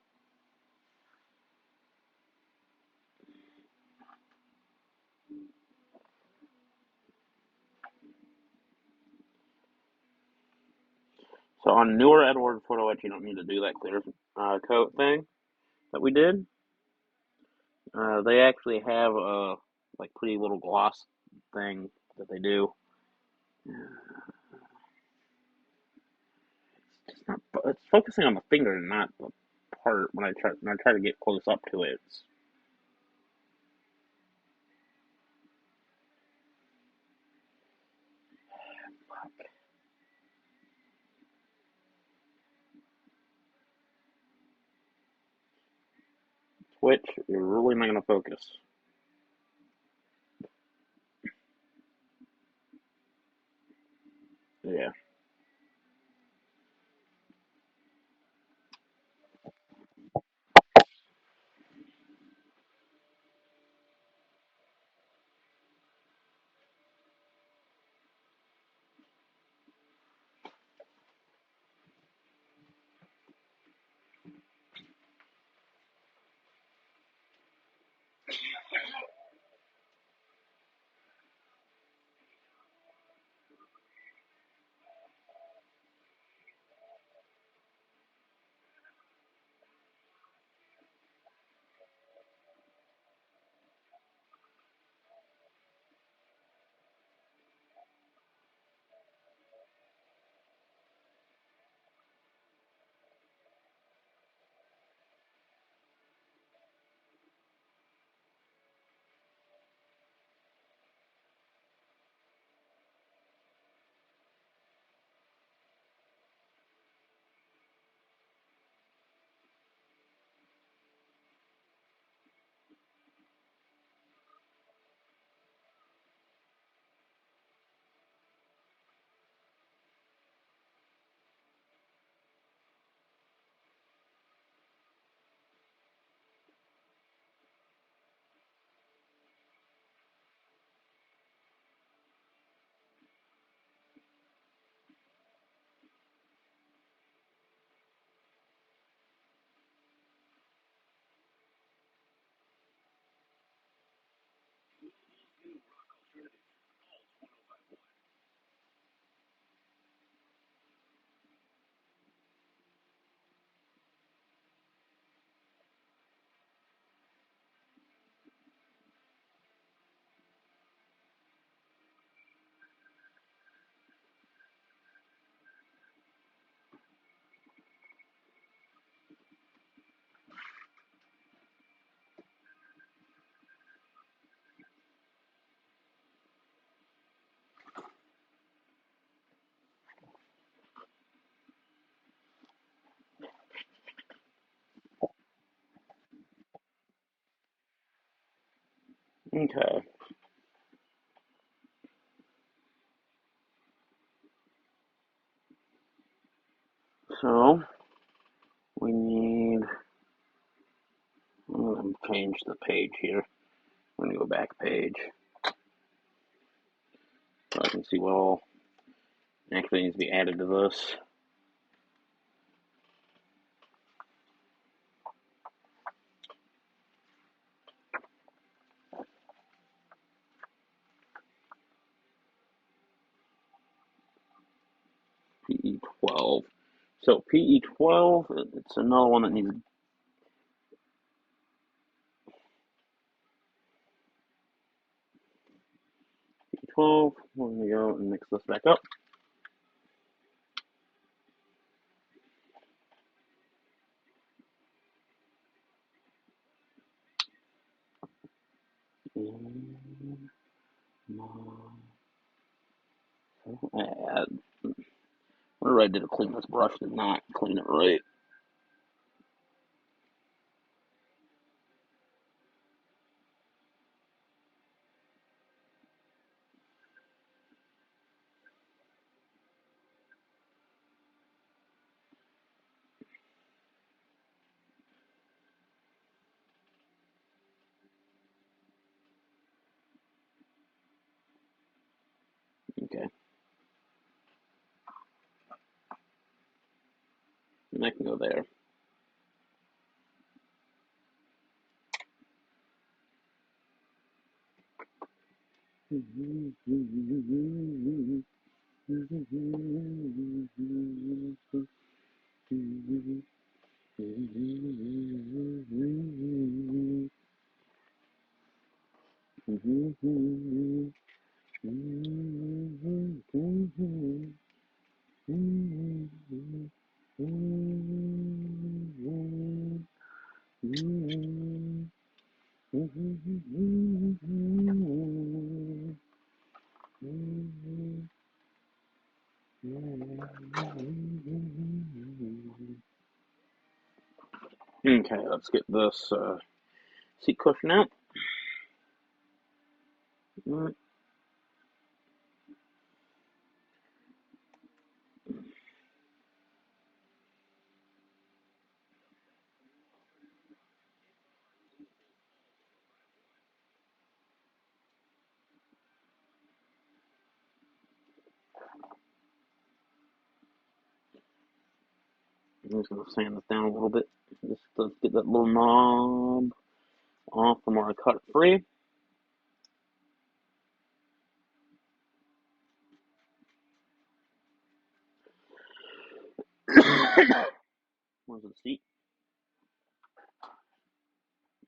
so on newer Eduard photo etch, you don't need to do that clear coat thing that we did. They actually have a like pretty little gloss thing that they do. It's not. It's focusing on the finger and not the part. When I try to get close up to it, it's Twitch. You're really not gonna focus. Okay. So we need. I'm going to change the page here. I'm going to go back page so I can see what all actually needs to be added to this. PE12. So PE12, it's another one that needs PE12. We're going to go and mix this back up. Whatever I did to clean this brush did not clean it right. Okay. And I can go there. Okay, let's get this seat cushion out. I'm just going to sand this down a little bit. Just to get that little knob off from where I cut it free. Where's the seat?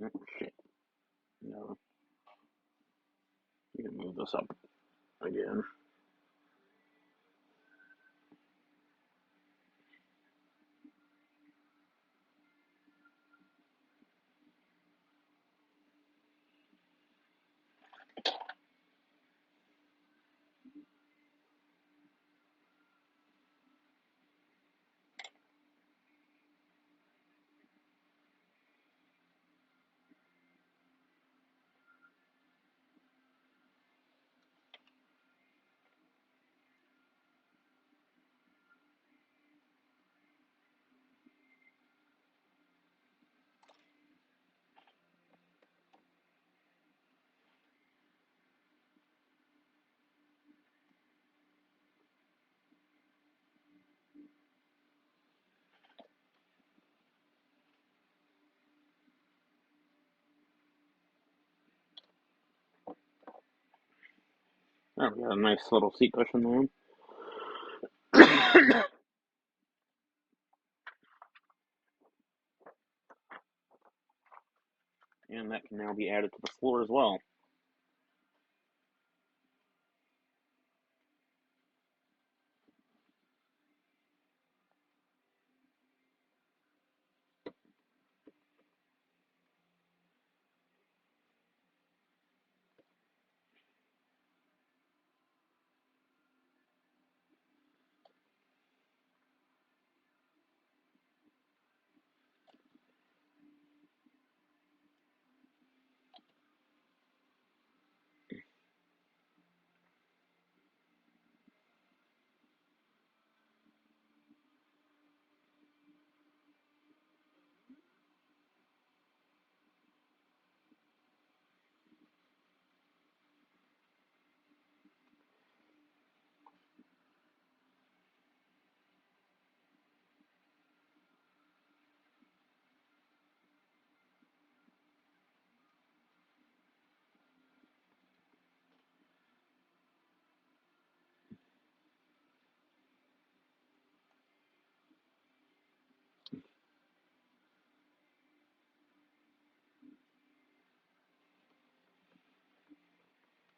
Oh, shit. No. You can move this up again. There we go, a nice little seat cushion there. And that can now be added to the floor as well.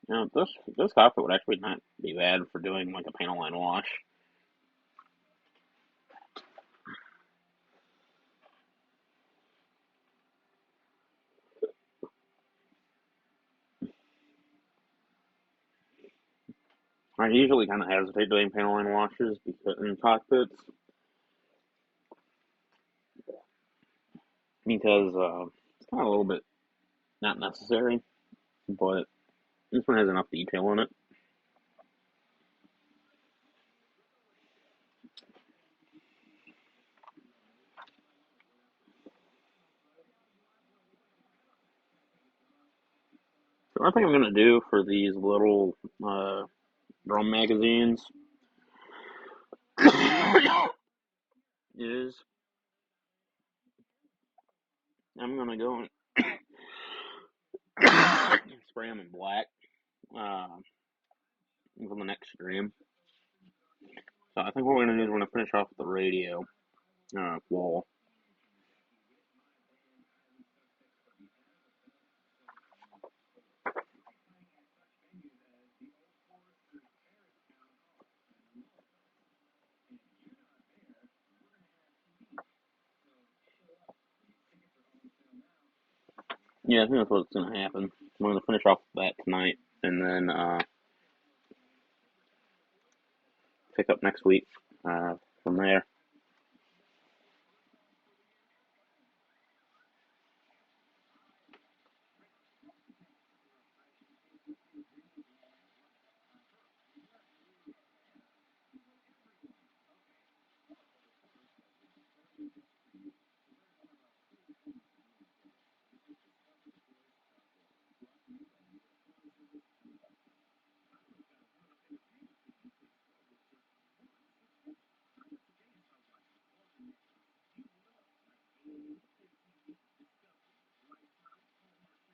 This carpet would actually not be bad for doing like a panel line wash. I usually kind of hesitate doing panel line washes because in cockpits because it's kind of a little bit not necessary, but this one has enough detail in it. So what I think I'm gonna do for these little drum magazines is I'm gonna go and spray them in black uh, for the next stream. So I think what we're gonna do is we're gonna finish off with the radio wall. Yeah, I think that's what's gonna happen. We're gonna finish off with that tonight, and then pick up next week from there.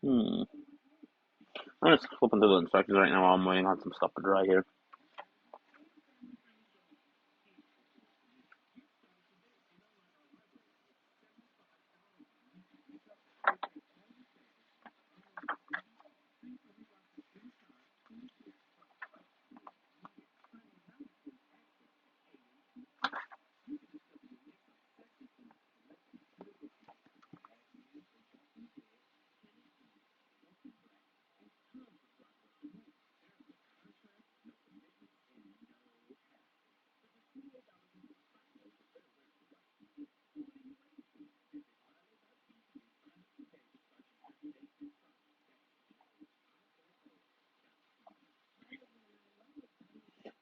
Hmm. I'm just flipping through the instructions right now while I'm waiting on some stuff to dry here.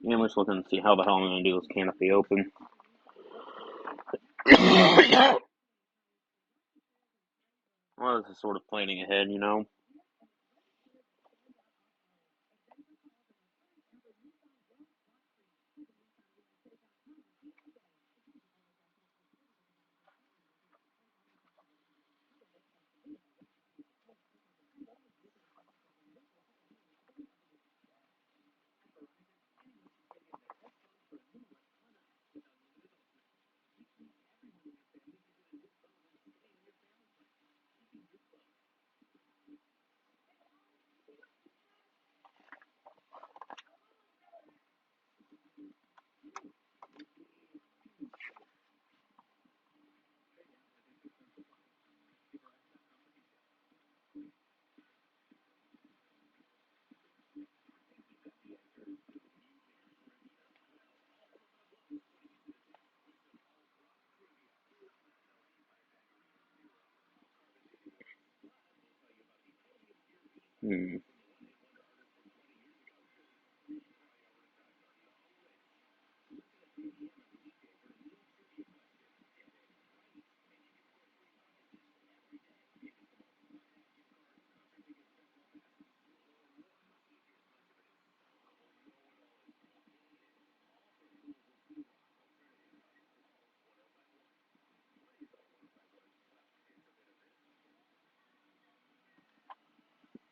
Yeah, I'm just looking to see how the hell I'm gonna do this canopy open. Well, this is sort of planning ahead, you know. Hmm.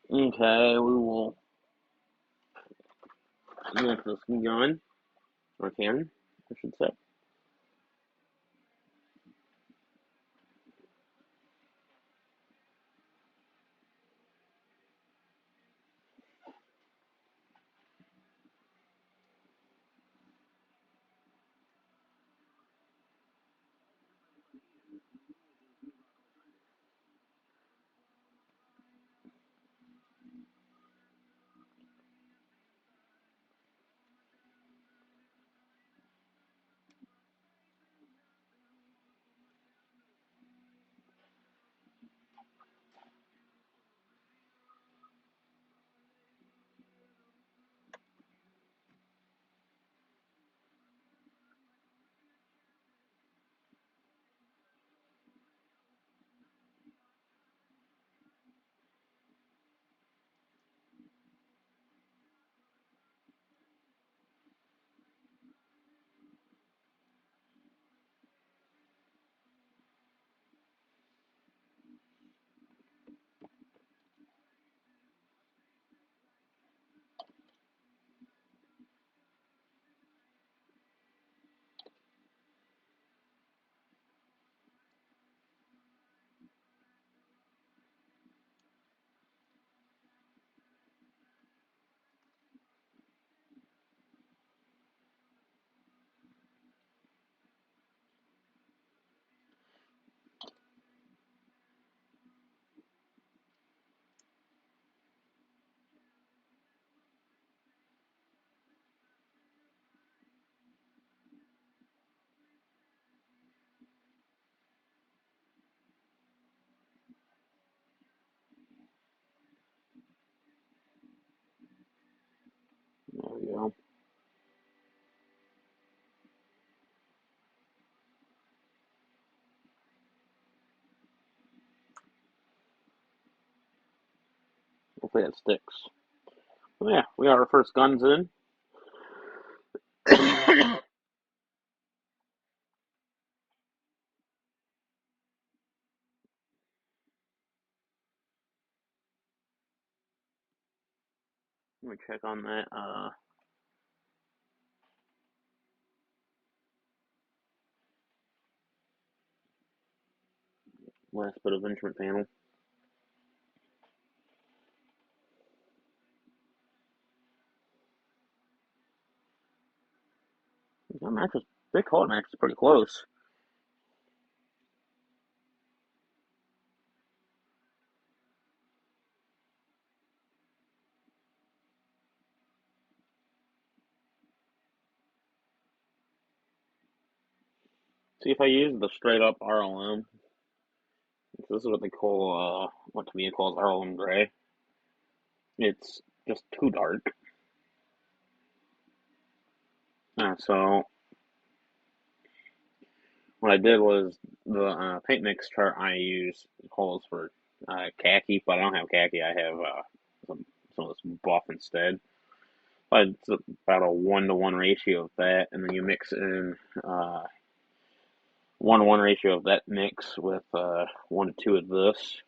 Okay, we will get this going. Or can, I should say. we go. Hopefully that sticks. Oh, yeah, we got our first guns in. Let me check on that. Last bit of instrument panel. That match is big. Color match is pretty close. See, if I use the straight up RLM, this is what they call what Tamiya calls RLM gray. It's just too dark. So what I did was the paint mix chart I use calls for khaki, but I don't have khaki. I have some of this buff instead. But it's about a 1-to-1 ratio of that, and then you mix in 1-to-1 ratio of that mix with 1 to 2 of this.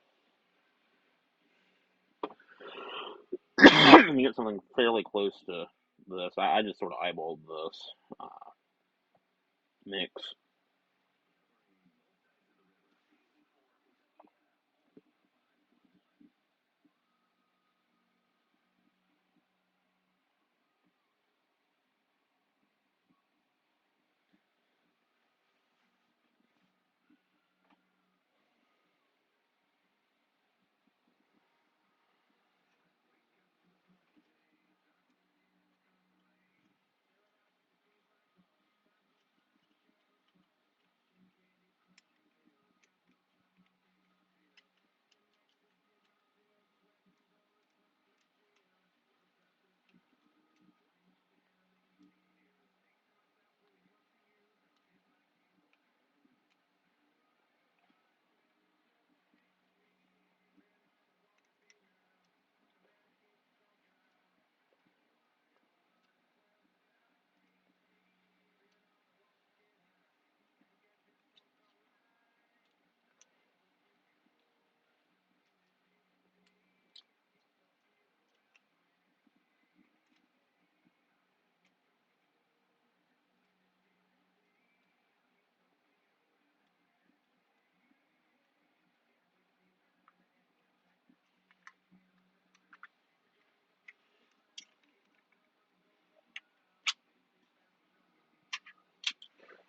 You get something fairly close to this. I just sort of eyeballed this mix.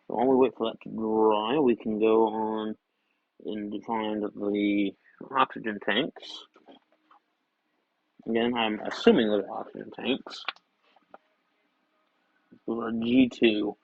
So while we wait for that to dry, we can go on and find the oxygen tanks. Again, I'm assuming those are oxygen tanks. Those are G2.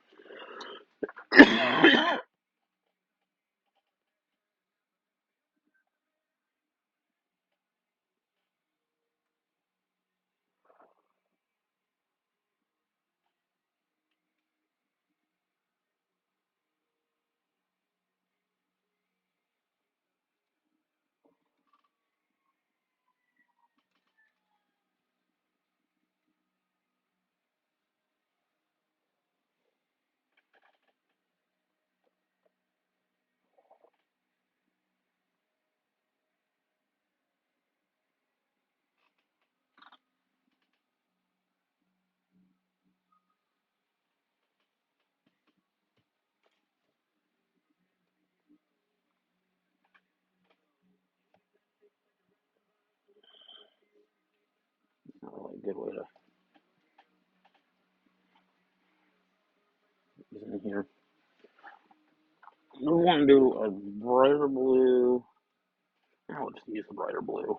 Not really a good way to use it in here. We want to do a brighter blue. I'll just use the brighter blue.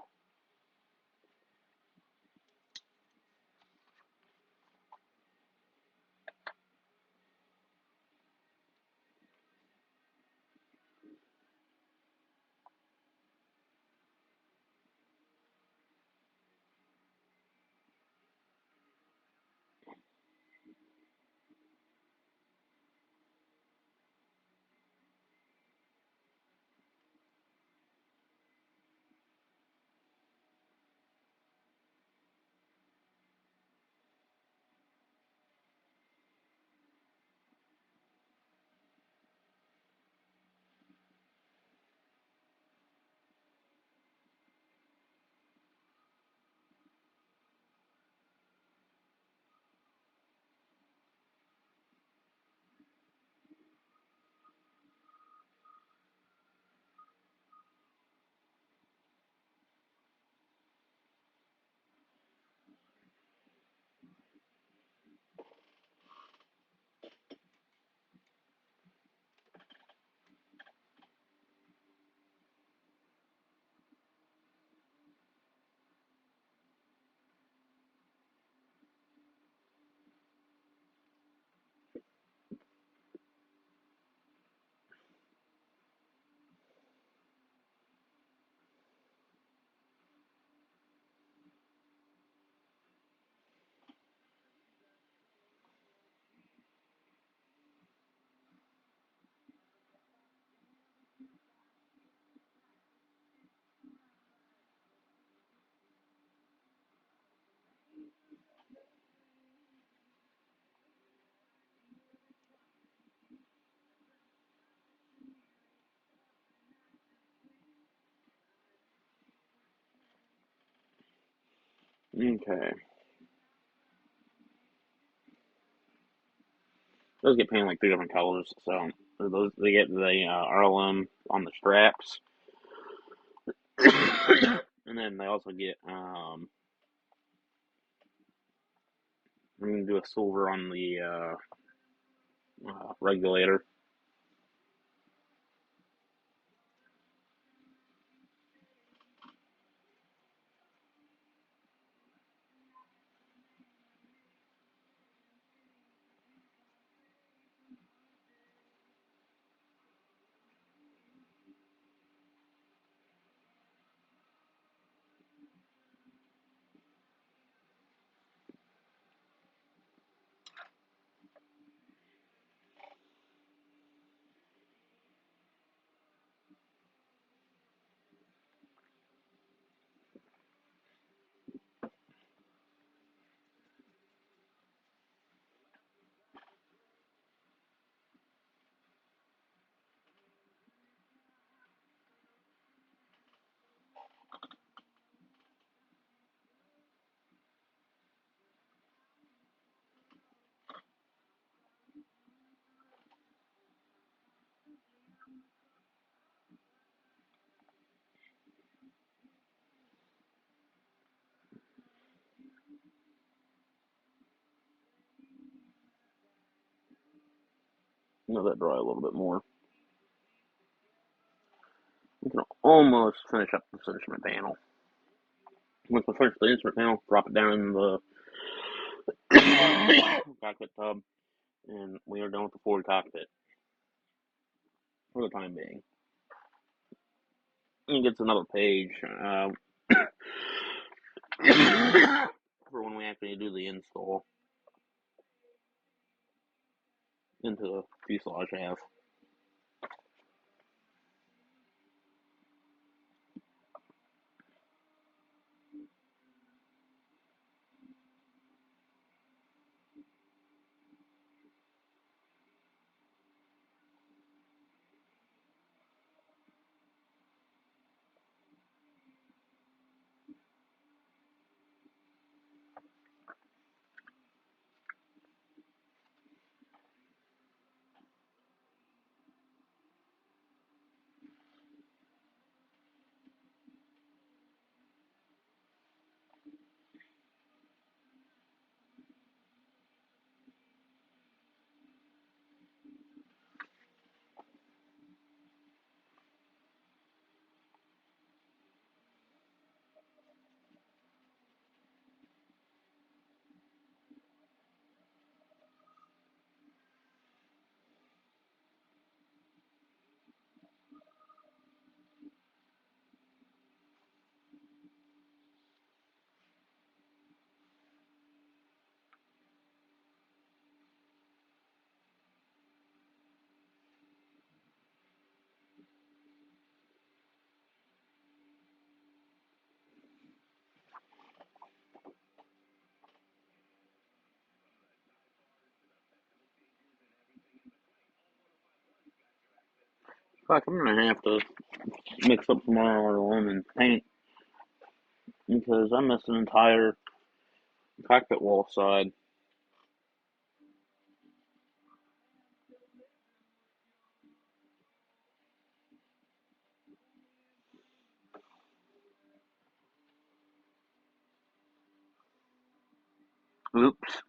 Okay. Those get painted like three different colors. So those they get the RLM on the straps, and then they also get I'm gonna do a silver on the regulator. Let that dry a little bit more. We can almost finish up this instrument panel. Once we finish the instrument panel, drop it down in the cockpit tub, and we are done with the forward cockpit for the time being. And it gets another page for when we actually do the install into the fuselage half. Fuck, I'm gonna have to mix up some RLM and paint because I missed an entire cockpit wall side. Oops.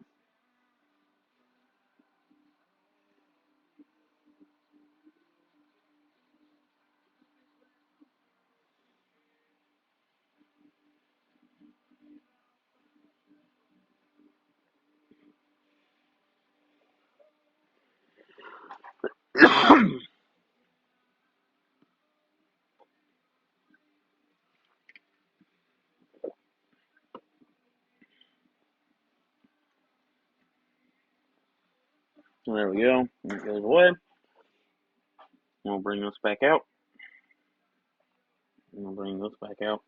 There we go. That goes away. We'll bring this back out. And we'll bring this back out.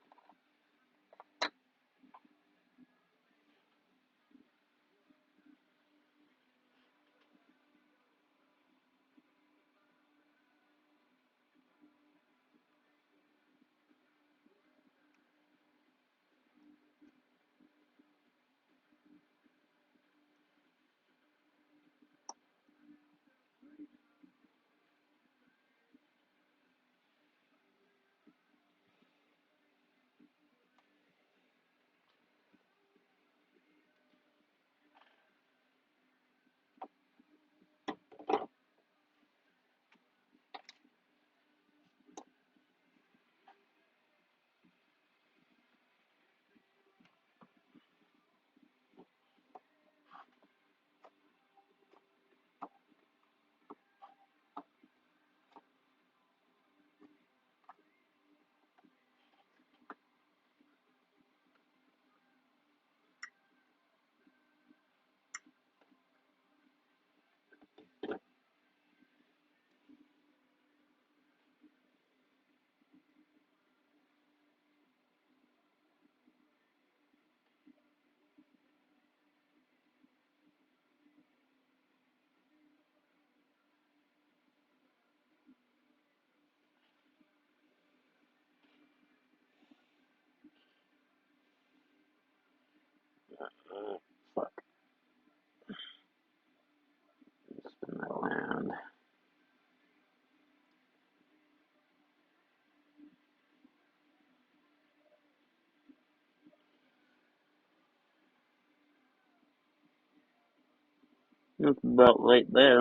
That's about right there.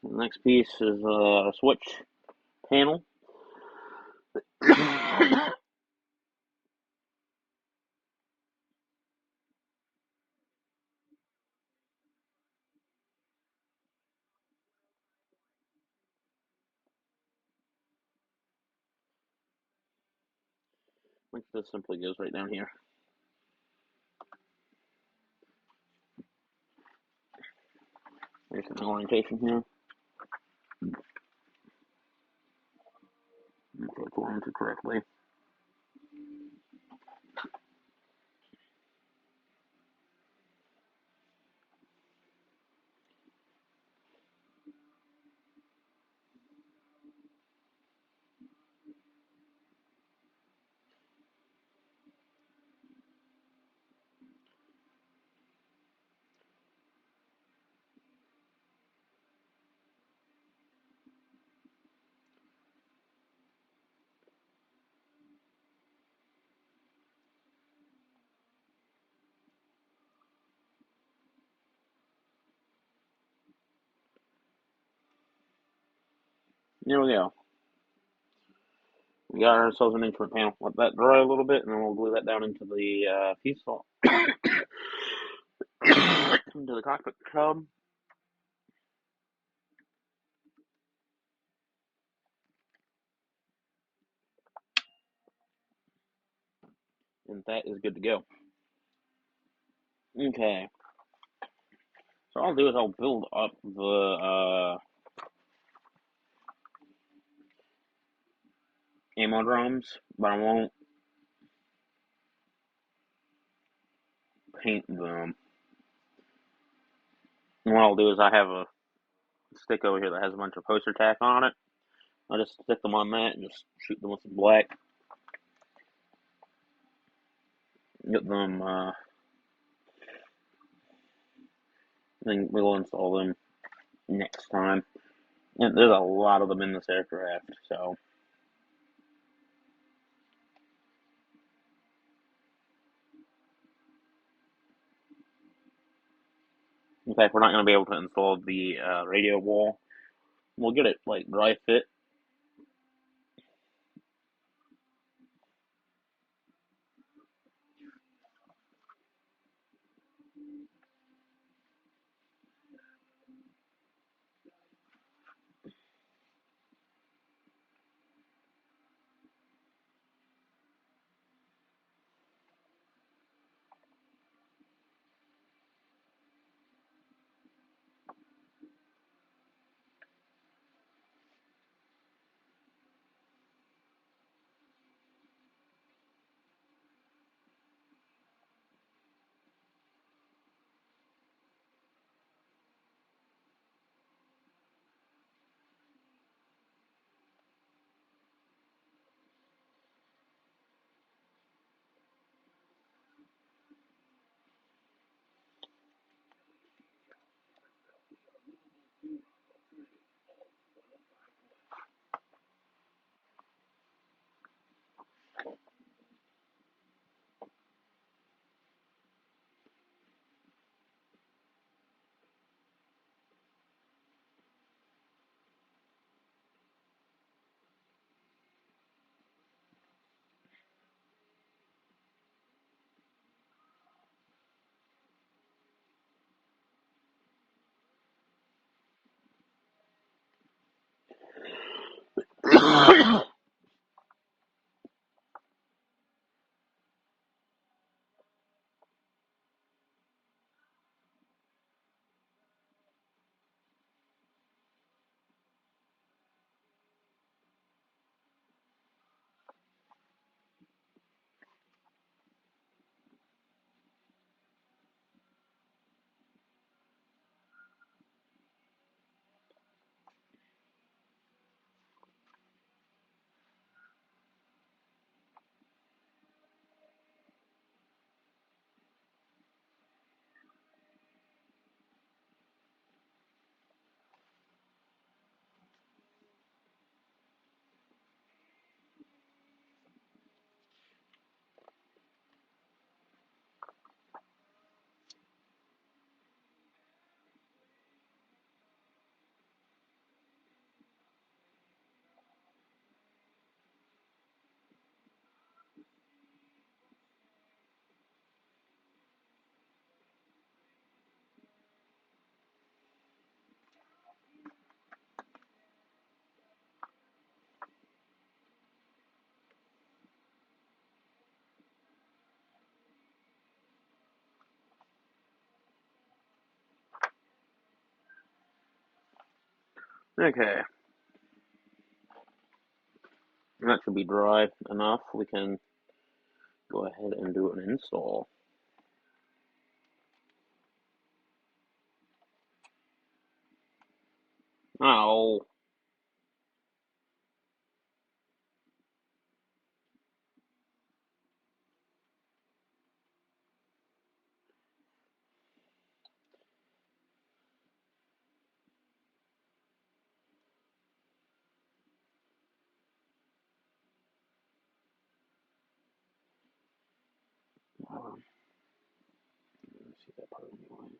The next piece is a switch panel. Which this simply goes right down here. There's an orientation here. If it's oriented correctly. There we go. We got ourselves an instrument panel. Let that dry a little bit, and then we'll glue that down into the piece into the cockpit hub. And that is good to go. Okay. So all I'll do is I'll build up the ammo drums, but I won't paint them. And what I'll do is I have a stick over here that has a bunch of poster tack on it. I'll just stick them on that and just shoot them with some black. Get them, then we'll install them next time. And there's a lot of them in this aircraft, so. In fact, we're not going to be able to install the radio wall. We'll get it, like, dry fit. Okay, that should be dry enough. We can go ahead and do an install. Oh. Let me see that part anyways.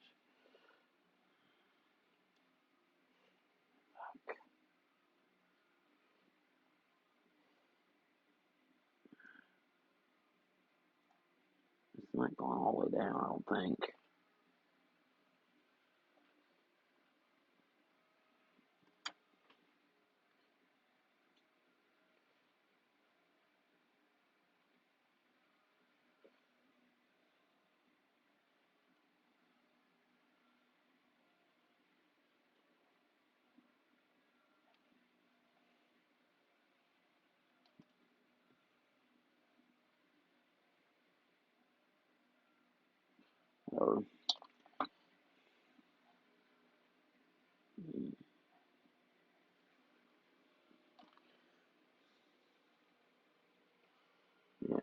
It's not going all the way down, I don't think. Or, yeah,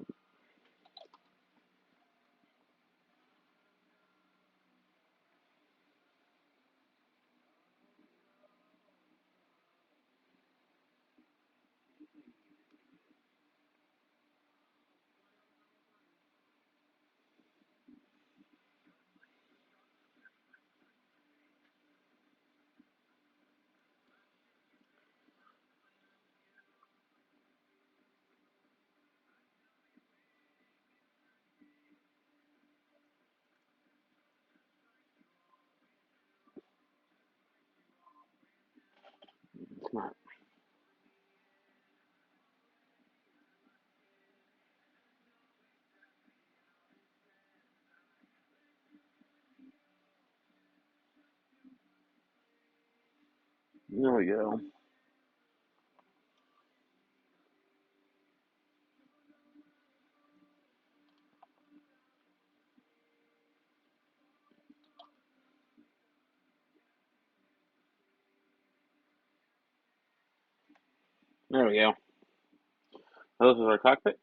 it's not. There we go. There we go. This is our cockpit.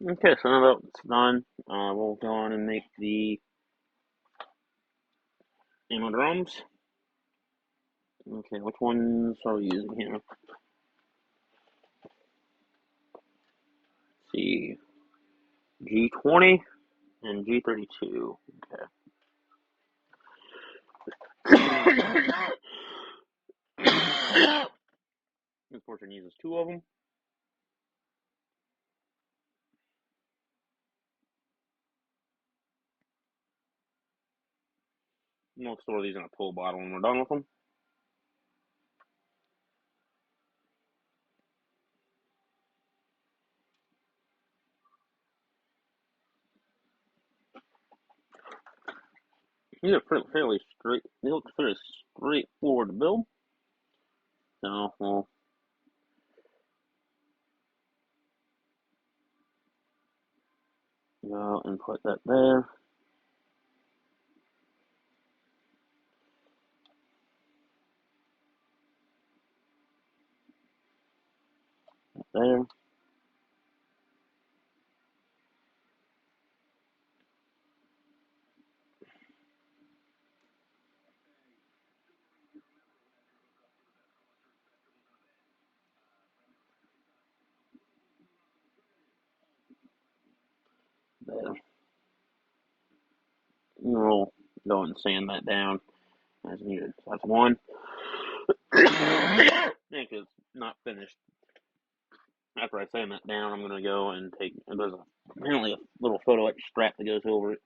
Okay, so now that it's done, we'll go on and make the ammo drums. Okay, which ones are we using here? Let's see, G20 and G32. Okay. This portion uses two of them. We'll store these in a pull bottle when we're done with them. These are fairly straight. They look fairly straightforward to build. So we'll go and put that there. There. We'll go and sand that down as needed. So that's one. I think it's not finished. After I sand that down, I'm going to go and there's apparently a little photo etch strap that goes over it.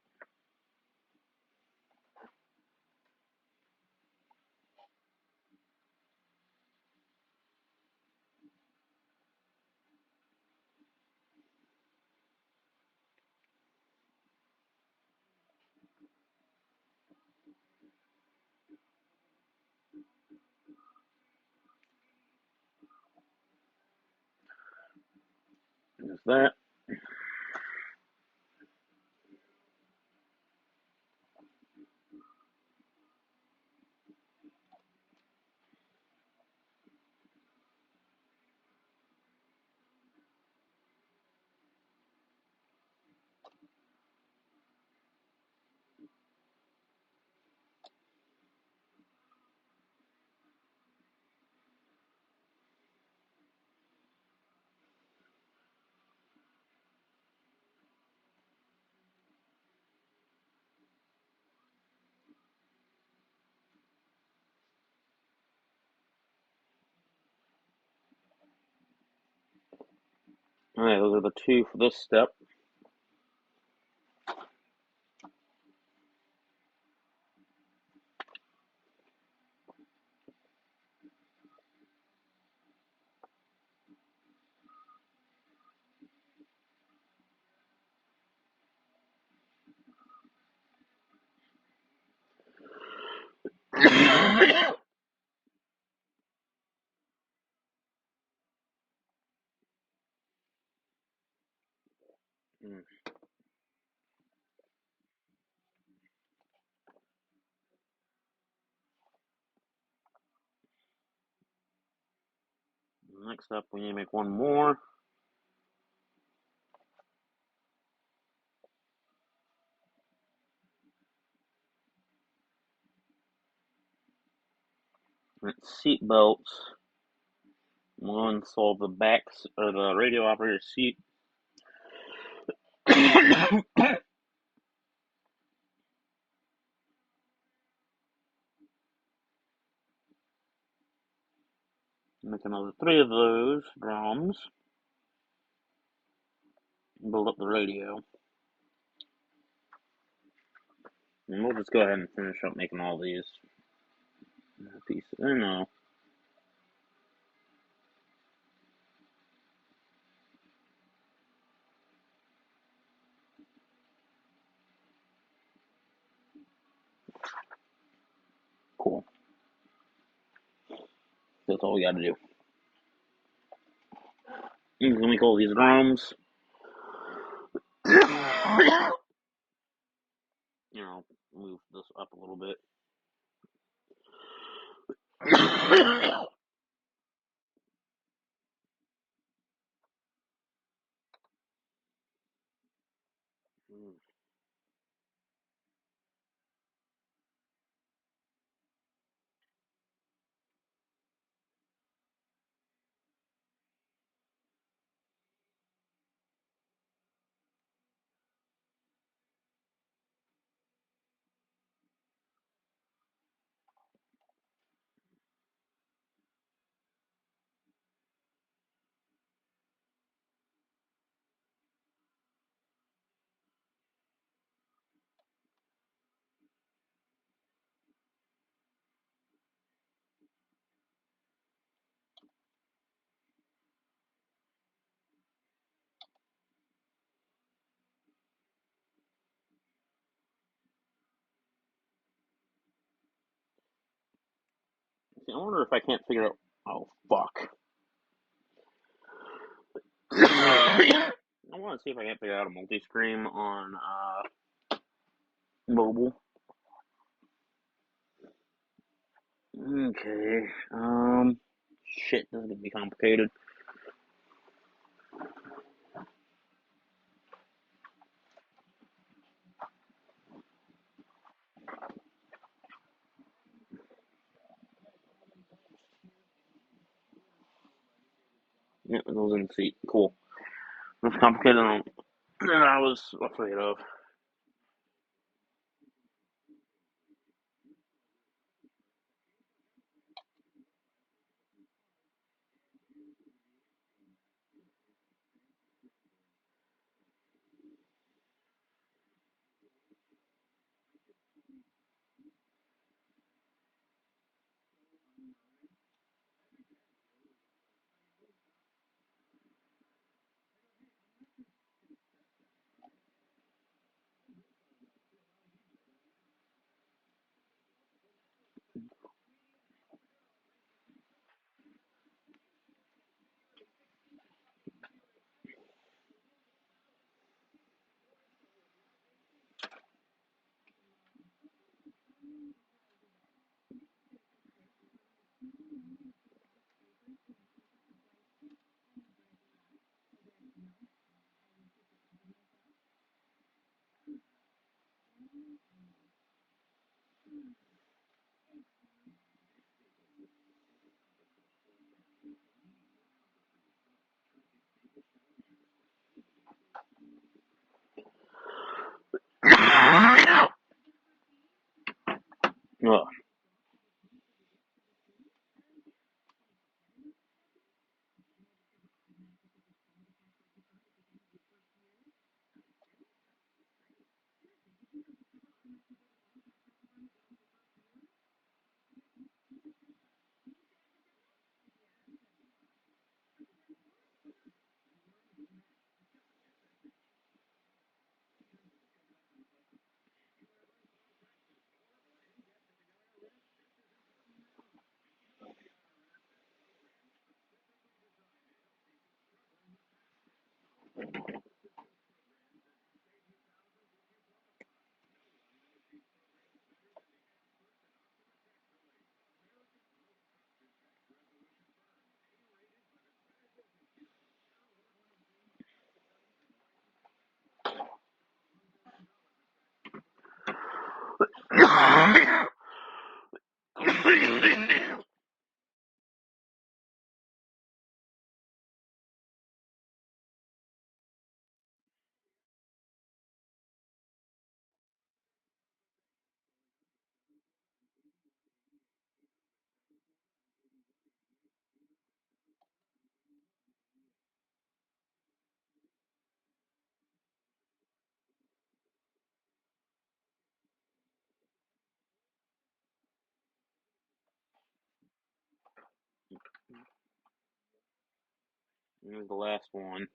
There's that. Alright, those are the two for this step. Next up, we need to make one more. It's seat belts. One solve the backs or the radio operator seat. Make another 3 of those drums. Build up the radio. And we'll just go ahead and finish up making all these pieces. No. Cool. That's all we gotta do. You can make all these drums. Move this up a little bit. See, I wonder if I can't figure out. Oh, fuck. I want to see if I can't figure out a multi-screen on mobile. Okay. Shit, this is gonna be complicated. Yeah, it goes in the seat. Cool. That's complicated. that I was afraid of. Ugh. Here's the last one.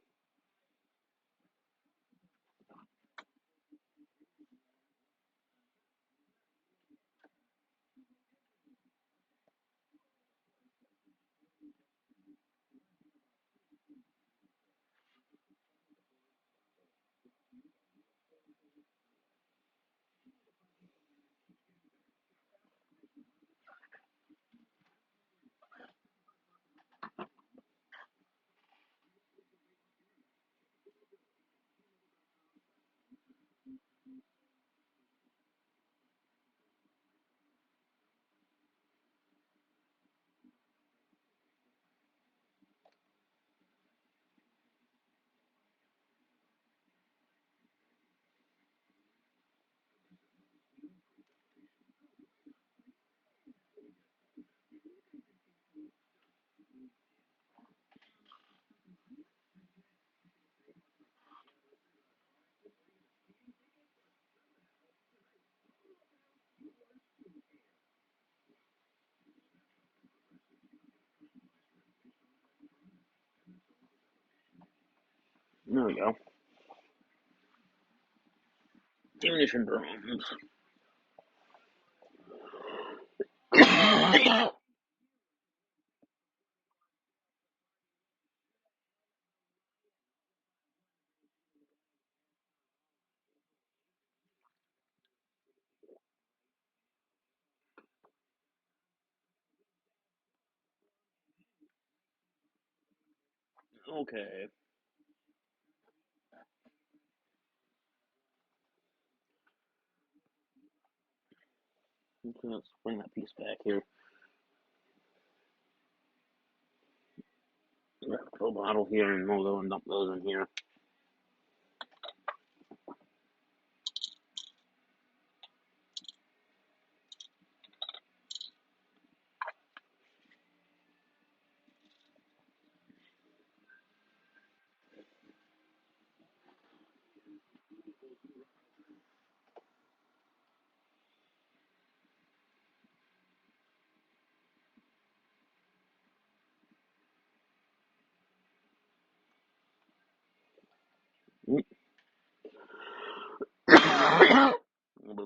There we go. Ammunition drums. Okay. Okay, let's bring that piece back here. Grab a bottle here and we'll go and dump those in here.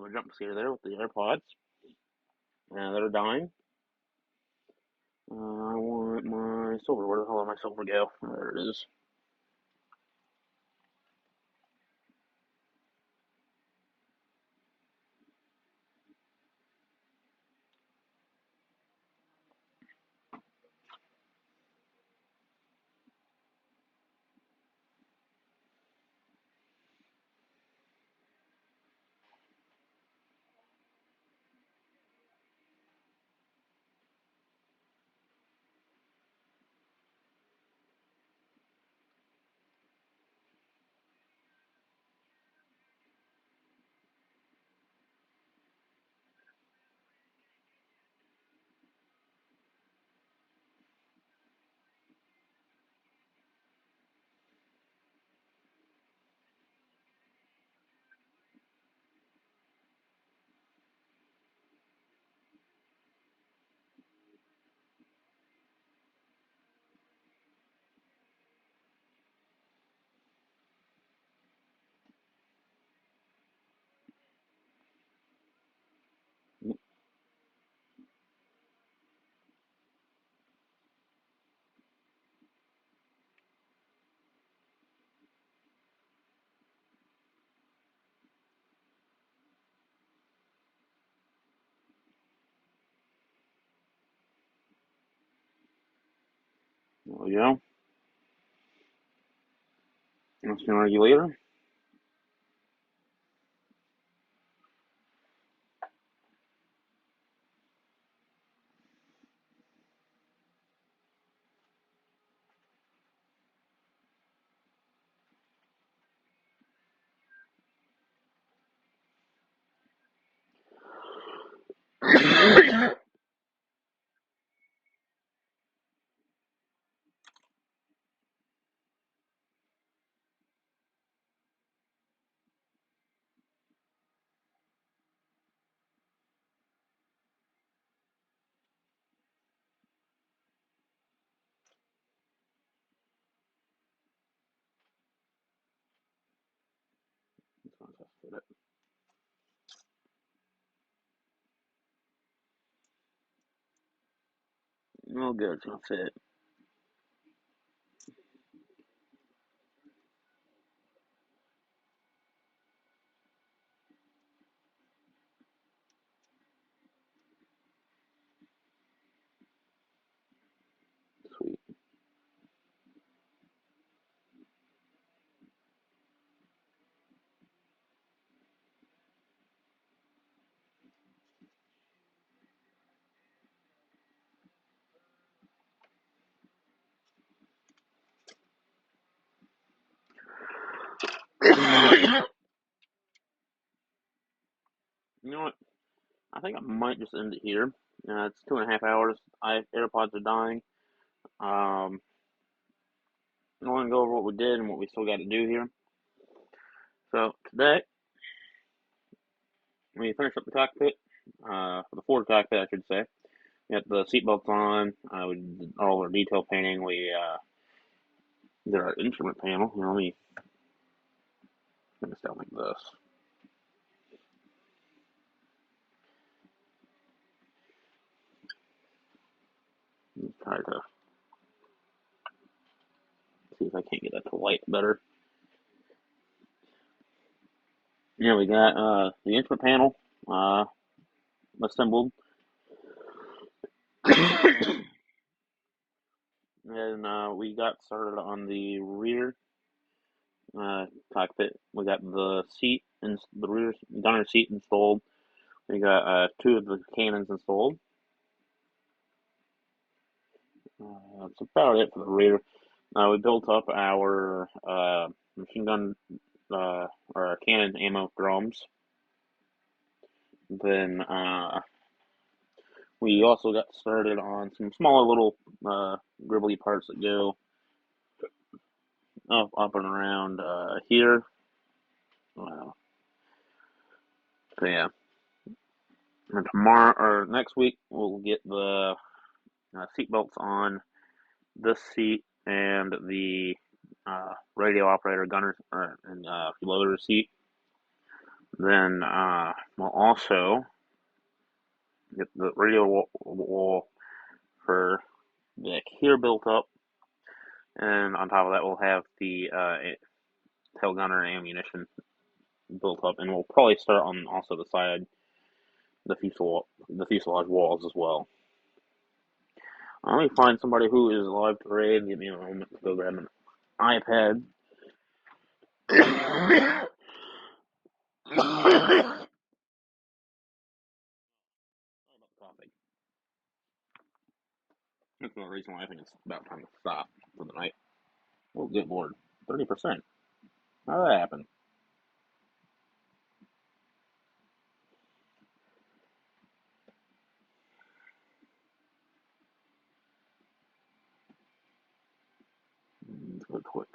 a jump scare there with the AirPods. They're dying. I want my silver. Where the hell did my silver go? There it is. There we go. That's your regulator. Oh, good. It's gonna fit. Sweet. You know what? I think I might just end it here. It's 2.5 hours. AirPods are dying. Um, I want to go over what we did and what we still got to do here. So today we finished up the cockpit. For the Ford cockpit, I should say. We got the seatbelts on. We did all our detail painting. We did our instrument panel. Let me down like this. Let's try to see if I can't get that to light better. Yeah, we got the instrument panel assembled. And we got started on the rear cockpit. We got the seat and the rear gunner seat installed. We got two of the cannons installed. That's about it for the rear. We built up our machine gun or our cannon ammo drums. Then we also got started on some smaller little gribbly parts that go up and around here. So yeah, and tomorrow or next week we'll get the seat belts on this seat and the radio operator gunner and loader seat. Then we'll also get the radio wall for the deck here built up, and on top of that we'll have the tail gunner and ammunition built up, and we'll probably start on also the side, the fuselage walls as well. Let me find somebody who is alive to raid. Give me a moment to go grab an iPad. Coffee. That's the reason why I think it's about time to stop for the night. Oh, good lord. 30%. How did that happen? Let's go Twitch.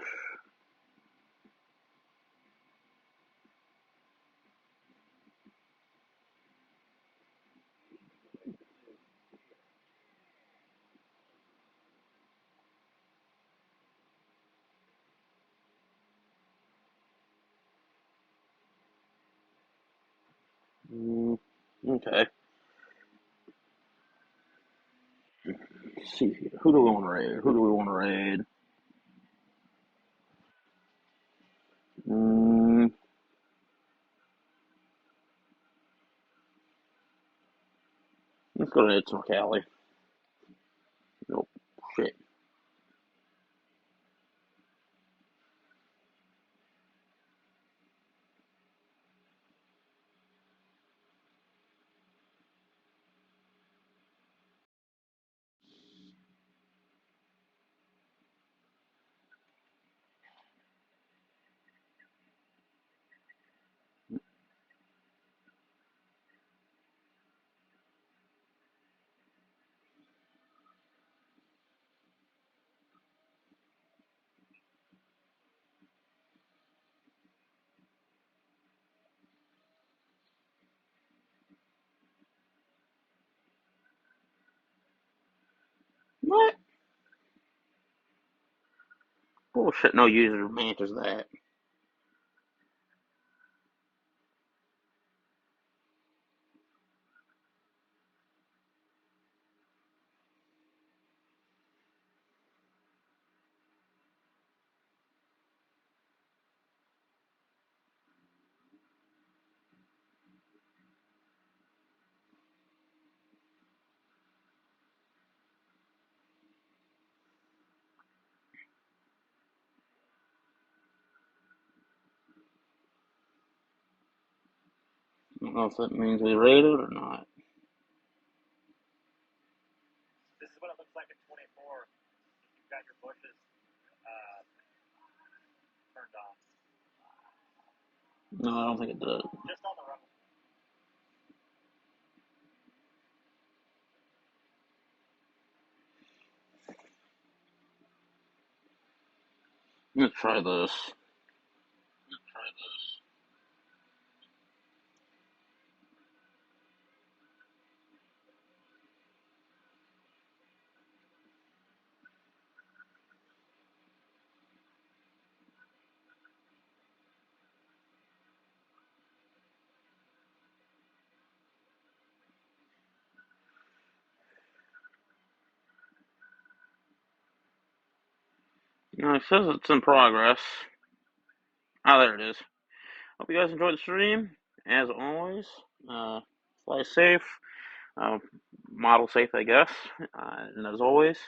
Okay. Let's see here. Who do we want to raid? Who do we want to raid? Mm, let's go to It's Cali. Nope. Shit. What? Bullshit. No user matches that. I don't know if that means we raided or not. This is what it looks like at 24. You've got your bushes turned on. No, I don't think it does. Just on the rubble. Let's try this. It says it's in progress. Ah, there it is. Hope you guys enjoyed the stream. As always, fly safe, uh, model safe, I guess. And as always,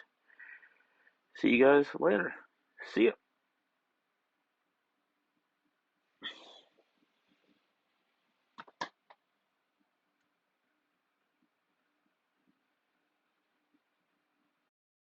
see you guys later. See ya.